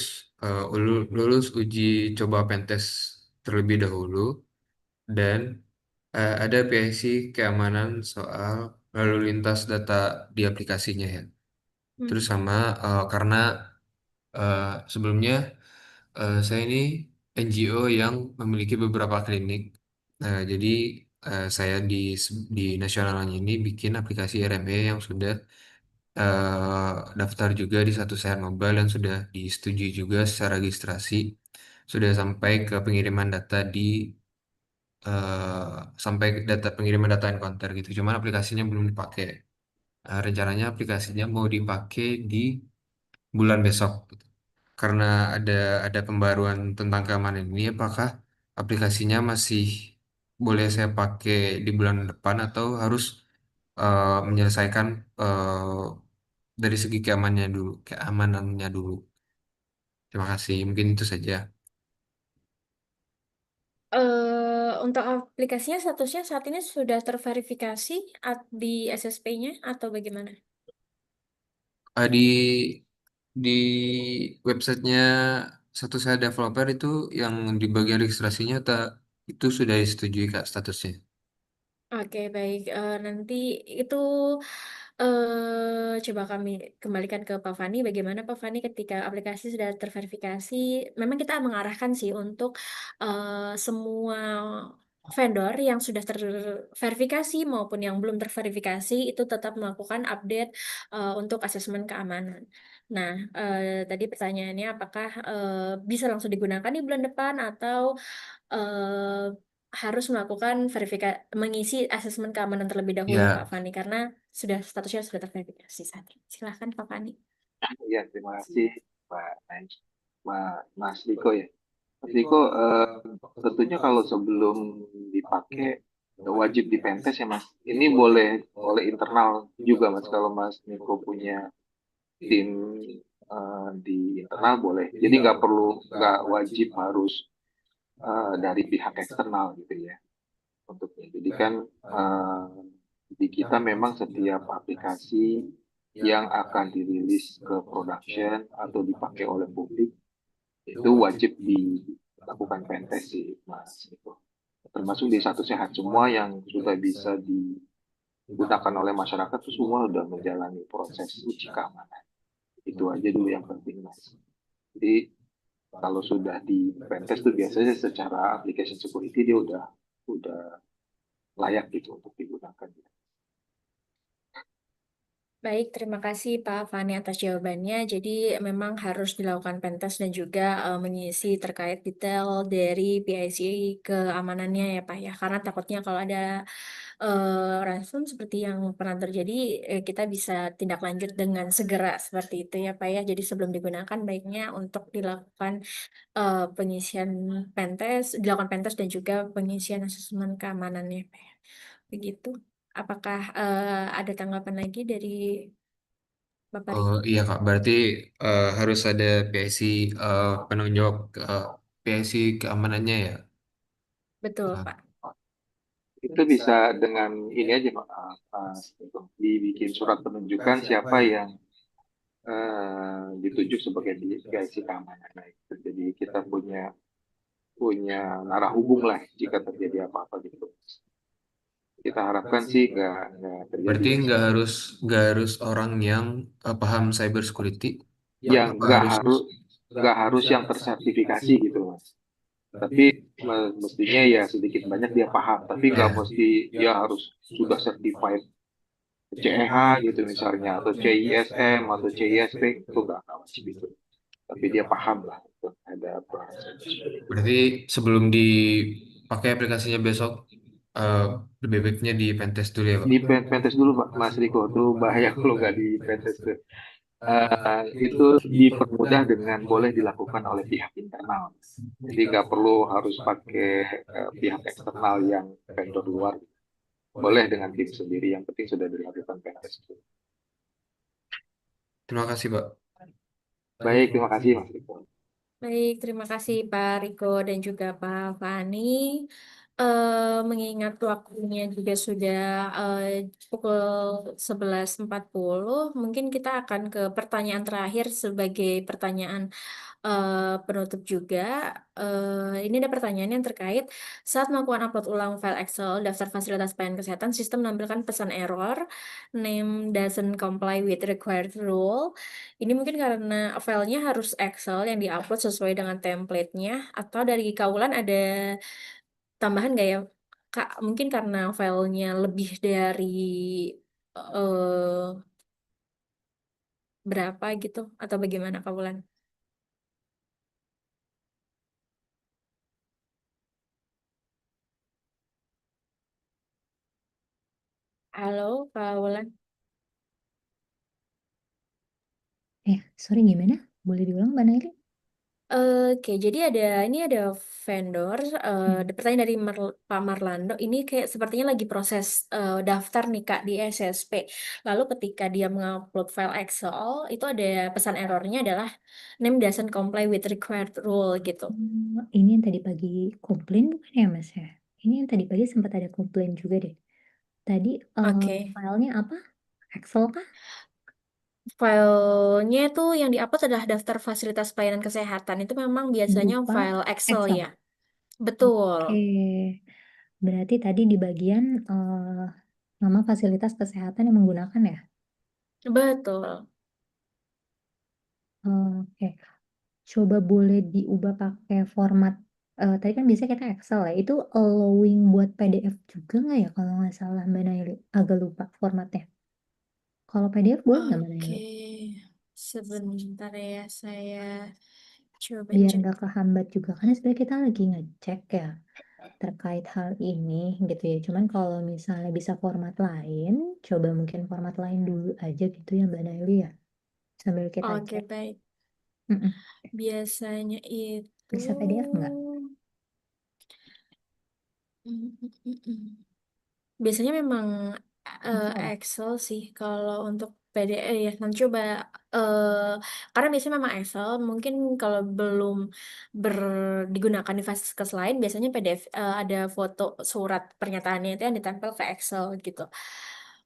lulus uji coba pentest terlebih dahulu dan ada PIC keamanan soal lalu lintas data di aplikasinya ya. Terus sama karena eh, sebelumnya saya ini NGO yang memiliki beberapa klinik. Jadi saya di nasionalnya ini bikin aplikasi RME yang sudah daftar juga di satu share mobile yang sudah disetujui juga secara registrasi. Sudah sampai ke pengiriman data sampai ke data pengiriman data encounter gitu. Cuman aplikasinya belum dipakai. Rencananya aplikasinya mau dipakai di bulan besok gitu. Karena ada ada pembaruan tentang keamanan ini, apakah aplikasinya masih boleh saya pakai di bulan depan atau harus menyelesaikan dari segi keamanannya dulu. Terima kasih. Mungkin itu saja. untuk aplikasinya statusnya saat ini sudah terverifikasi di SSP-nya atau bagaimana? Di websitenya satu saya developer itu yang di bagian registrasinya itu sudah disetujui Kak statusnya. Oke, baik. Nanti itu coba kami kembalikan ke Pak Fani. Bagaimana Pak Fani ketika aplikasi sudah terverifikasi? Memang kita mengarahkan sih untuk semua vendor yang sudah terverifikasi maupun yang belum terverifikasi itu tetap melakukan update untuk asesmen keamanan. Nah, tadi pertanyaannya apakah bisa langsung digunakan di bulan depan atau eh, harus melakukan mengisi asesmen keamanan terlebih dahulu, Pak Ya, Fani, karena statusnya sudah terverifikasi saat ini. Silakan, Pak Fani. Ya, terima kasih Mbak Nai- Mas Riko ya. Mas Riko, tentunya kalau sebelum dipakai wajib di pentest ya Mas. Ini boleh oleh internal juga Mas. Kalau Mas Niko punya tim di internal boleh. Jadi nggak wajib harus dari pihak eksternal gitu ya untuknya. Jadi kan di kita memang setiap aplikasi yang akan dirilis ke production atau dipakai oleh publik itu wajib dilakukan pentest sih Mas itu. Termasuk di Satu Sehat semua yang sudah bisa digunakan oleh masyarakat itu semua sudah menjalani proses uji keamanan. Itu aja dulu yang penting Mas. Jadi kalau sudah di pentest tuh biasanya secara application security dia udah layak gitu untuk digunakan. Baik, terima kasih Pak Fani atas jawabannya. Jadi memang harus dilakukan pentas dan juga mengisi terkait detail dari PIC keamanannya ya Pak ya. Karena takutnya kalau ada ransom seperti yang pernah terjadi, kita bisa tindak lanjut dengan segera seperti itu ya Pak ya. Jadi sebelum digunakan baiknya untuk dilakukan pengisian dilakukan pentas dan juga pengisian asesmen keamanannya Pak ya. Begitu. Apakah ada tanggapan lagi dari Bapak oh Riko? iya Kak. Berarti harus ada PIC penanggung jawab PIC keamanannya ya. Betul, Ah, Pak. Itu bisa dengan ini aja Mas, gitu. Dibikin surat penunjukan siapa yang ditunjuk sebagai DIC keamanan. Nah, itu. Jadi kita punya narah hubung lah jika terjadi apa-apa gitu. Kita harapkan sih nggak terjadi Berarti ya. nggak harus orang yang paham cyber security, Yang apa harus nggak harus yang tersertifikasi gitu Mas. Tapi mestinya ya sedikit banyak dia paham, tapi nggak ya? mesti dia harus sudah certified CEH gitu misalnya, atau CISM atau CISP, itu nggak wajib itu. Tapi dia paham lah terhadap cybersecurity. Berarti sebelum dipakai aplikasinya besok, eh, lebih baiknya di pentest dulu ya, Pak. Di pentest dulu Pak, Mas Riko, tuh bahaya kalau nggak di pentest tuh. Itu dipermudah dengan boleh dilakukan oleh pihak internal. Jadi nggak perlu harus pakai pihak eksternal yang vendor luar. Boleh dengan tim sendiri, yang penting sudah dilakukan pentest. Terima kasih, Pak. Baik, terima kasih Mas Riko. Baik, terima kasih Pak Riko dan juga Pak Fani. Mengingat waktunya juga sudah eh, pukul 11.40, mungkin kita akan ke pertanyaan terakhir sebagai pertanyaan penutup juga. Ini ada pertanyaan yang terkait saat melakukan upload ulang file Excel daftar fasilitas pelayanan kesehatan, sistem menampilkan pesan error, name doesn't comply with required rule. Ini mungkin karena filenya harus Excel yang diupload sesuai dengan template-nya, atau dari Kaulan ada tambahan nggak ya, Kak? Mungkin karena filenya lebih dari eh berapa gitu, atau bagaimana Kaulan? Halo, Kaulan. Sorry gimana? Boleh diulang Mbak Naili? Oke, jadi ini ada vendor, pertanyaan dari Pak Marlando, ini kayak sepertinya lagi proses daftar nih Kak di SSP. Lalu ketika dia mengupload file Excel, itu ada pesan errornya adalah name doesn't comply with required rule gitu. Ini yang tadi pagi komplain bukan ya Mas ya? Ini yang tadi pagi sempat ada komplain juga deh. Tadi Oke, filenya apa? Excel kah? filenya itu yang diupload adalah daftar fasilitas pelayanan kesehatan. Itu memang biasanya Berupa file Excel Excel. ya. Betul, Oke, berarti tadi di bagian nama fasilitas kesehatan yang menggunakan ya? betul. Oke, coba boleh diubah pakai format. Tadi kan biasanya kita Excel ya. Itu allowing buat PDF juga nggak ya kalau nggak salah Mbak Naili? Agak lupa formatnya. Kalau PDF boleh nggak Mbak Oke, Naili? sebentar ya, saya coba Biar cek. nggak kehambat juga. Karena sebenarnya kita lagi ngecek ya terkait hal ini gitu ya. Cuman kalau misalnya bisa format lain, coba mungkin format lain dulu aja gitu ya Mbak Naili ya. Sambil kita Oke, cek. baik. Mm-mm. Biasanya itu Bisa PDF nggak? Mm, mm, mm, mm. Biasanya memang Excel. Excel sih kalau untuk PDF ya. Nanti coba eh karena biasanya memang Excel. Mungkin kalau belum digunakan di fasilitas lain, biasanya PDF ada foto surat pernyataannya itu yang ditempel ke Excel gitu.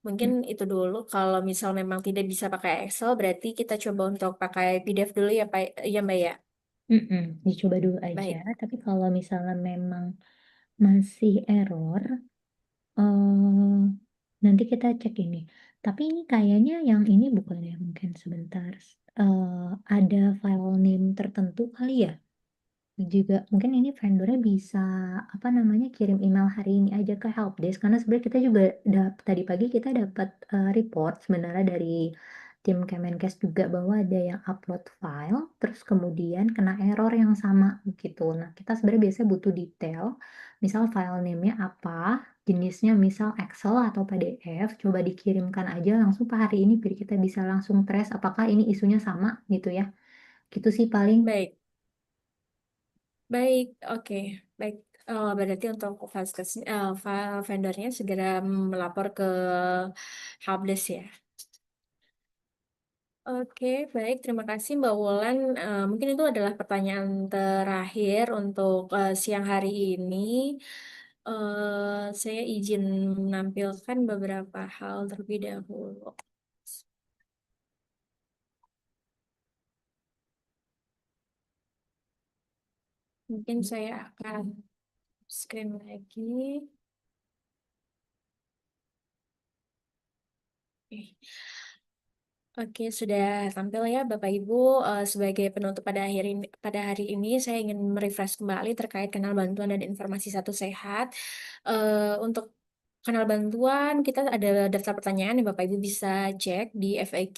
Mungkin Mm, itu dulu. Kalau misal memang tidak bisa pakai Excel, berarti kita coba untuk pakai PDF dulu ya, Pak, ya Mbak ya. mm-mm. Dicoba dulu aja. Baik. Tapi kalau misalnya memang masih error, eh nanti kita cek ini. Tapi ini kayaknya yang ini bukan ya, mungkin sebentar. Ada file name tertentu kali ya? Juga mungkin ini vendornya bisa apa namanya kirim email hari ini aja ke helpdesk karena sebenarnya kita juga tadi pagi kita dapat report sebenarnya dari tim Kemenkes juga bahwa ada yang upload file terus kemudian kena error yang sama gitu. Nah, kita sebenarnya biasanya butuh detail, misal file name-nya apa, jenisnya misal Excel atau PDF, coba dikirimkan aja langsung Pak hari ini biar kita bisa langsung trace apakah ini isunya sama gitu ya. Gitu sih paling. Baik. Baik, oke, baik. Berarti untuk file vendornya segera melapor ke Helpdesk ya. Oke, baik. Terima kasih Mbak Wulan. Mungkin itu adalah pertanyaan terakhir untuk siang hari ini. Saya izin menampilkan beberapa hal terlebih dahulu. Mungkin saya akan screen lagi. Oke, sudah tampil ya Bapak Ibu. Sebagai penutup pada hari ini saya ingin merefresh kembali terkait kanal bantuan dan informasi Satu Sehat. Untuk kanal bantuan kita ada daftar pertanyaan yang Bapak Ibu bisa cek di FAQ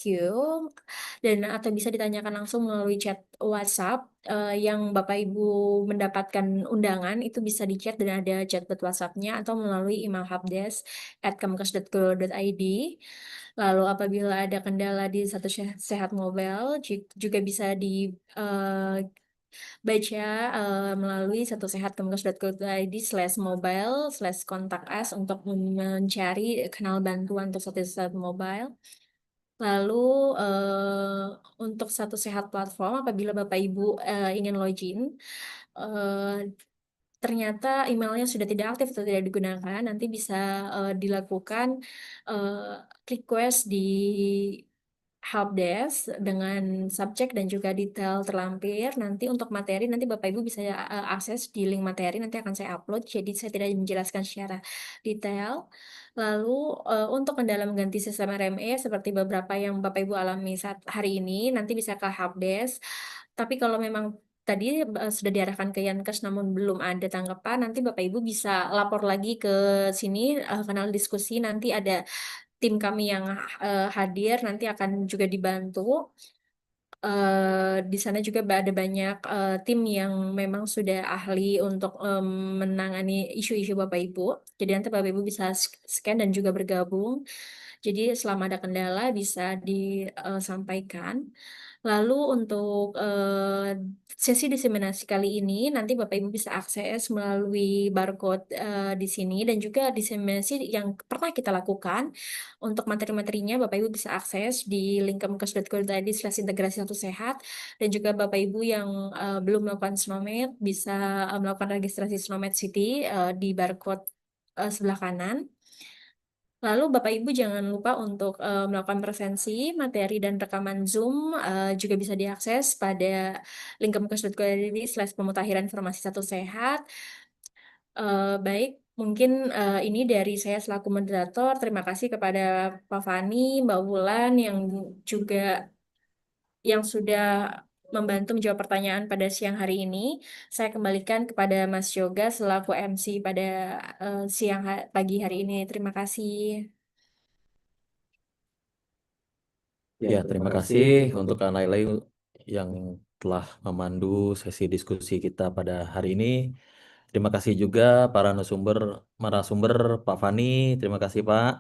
dan atau bisa ditanyakan langsung melalui chat WhatsApp yang Bapak Ibu mendapatkan undangan itu bisa di chat dan ada chatbot WhatsApp-nya atau melalui email helpdesk@kemkes.go.id. Lalu apabila ada kendala di Satu Sehat Mobile juga bisa baca melalui satusehat.kemkes.go.id/mobile/kontak us untuk mencari kanal bantuan untuk Satu Sehat Mobile. Lalu untuk Satu Sehat Platform apabila Bapak Ibu ingin login, ternyata emailnya sudah tidak aktif atau tidak digunakan, nanti bisa dilakukan request di helpdesk dengan subjek dan juga detail terlampir. Nanti untuk materi, nanti Bapak Ibu bisa akses di link materi, nanti akan saya upload, jadi saya tidak menjelaskan secara detail. Lalu untuk kendala mengganti sistem RME seperti beberapa yang Bapak Ibu alami saat hari ini, nanti bisa ke helpdesk. Tapi kalau memang tadi sudah diarahkan ke Yankes namun belum ada tanggapan, nanti Bapak Ibu bisa lapor lagi ke sini, kanal diskusi, nanti ada tim kami yang hadir, nanti akan juga dibantu. Di sana juga ada banyak tim yang memang sudah ahli untuk menangani isu-isu Bapak Ibu. Jadi nanti Bapak Ibu bisa scan dan juga bergabung. Jadi selama ada kendala bisa disampaikan. Lalu untuk sesi diseminasi kali ini nanti Bapak Ibu bisa akses melalui barcode di sini dan juga diseminasi yang pernah kita lakukan. Untuk materi-materinya Bapak Ibu bisa akses di link kemkes.go.id/integrasi Satu Sehat dan juga Bapak Ibu yang belum melakukan Snowmed bisa melakukan registrasi Snowmed City di barcode sebelah kanan. Lalu Bapak Ibu jangan lupa untuk melakukan presensi, materi dan rekaman Zoom juga bisa diakses pada link kemkes.go.id/pemutakhiran informasi Satu Sehat. Baik, mungkin ini dari saya selaku moderator. Terima kasih kepada Pak Fani, Mbak Wulan yang sudah membantu menjawab pertanyaan pada siang hari ini. Saya kembalikan kepada Mas Yoga selaku MC pada pagi hari ini. Terima kasih. Ya, terima kasih untuk Kak Nailai yang telah memandu sesi diskusi kita pada hari ini. Terima kasih juga para narasumber Pak Fani. Terima kasih Pak.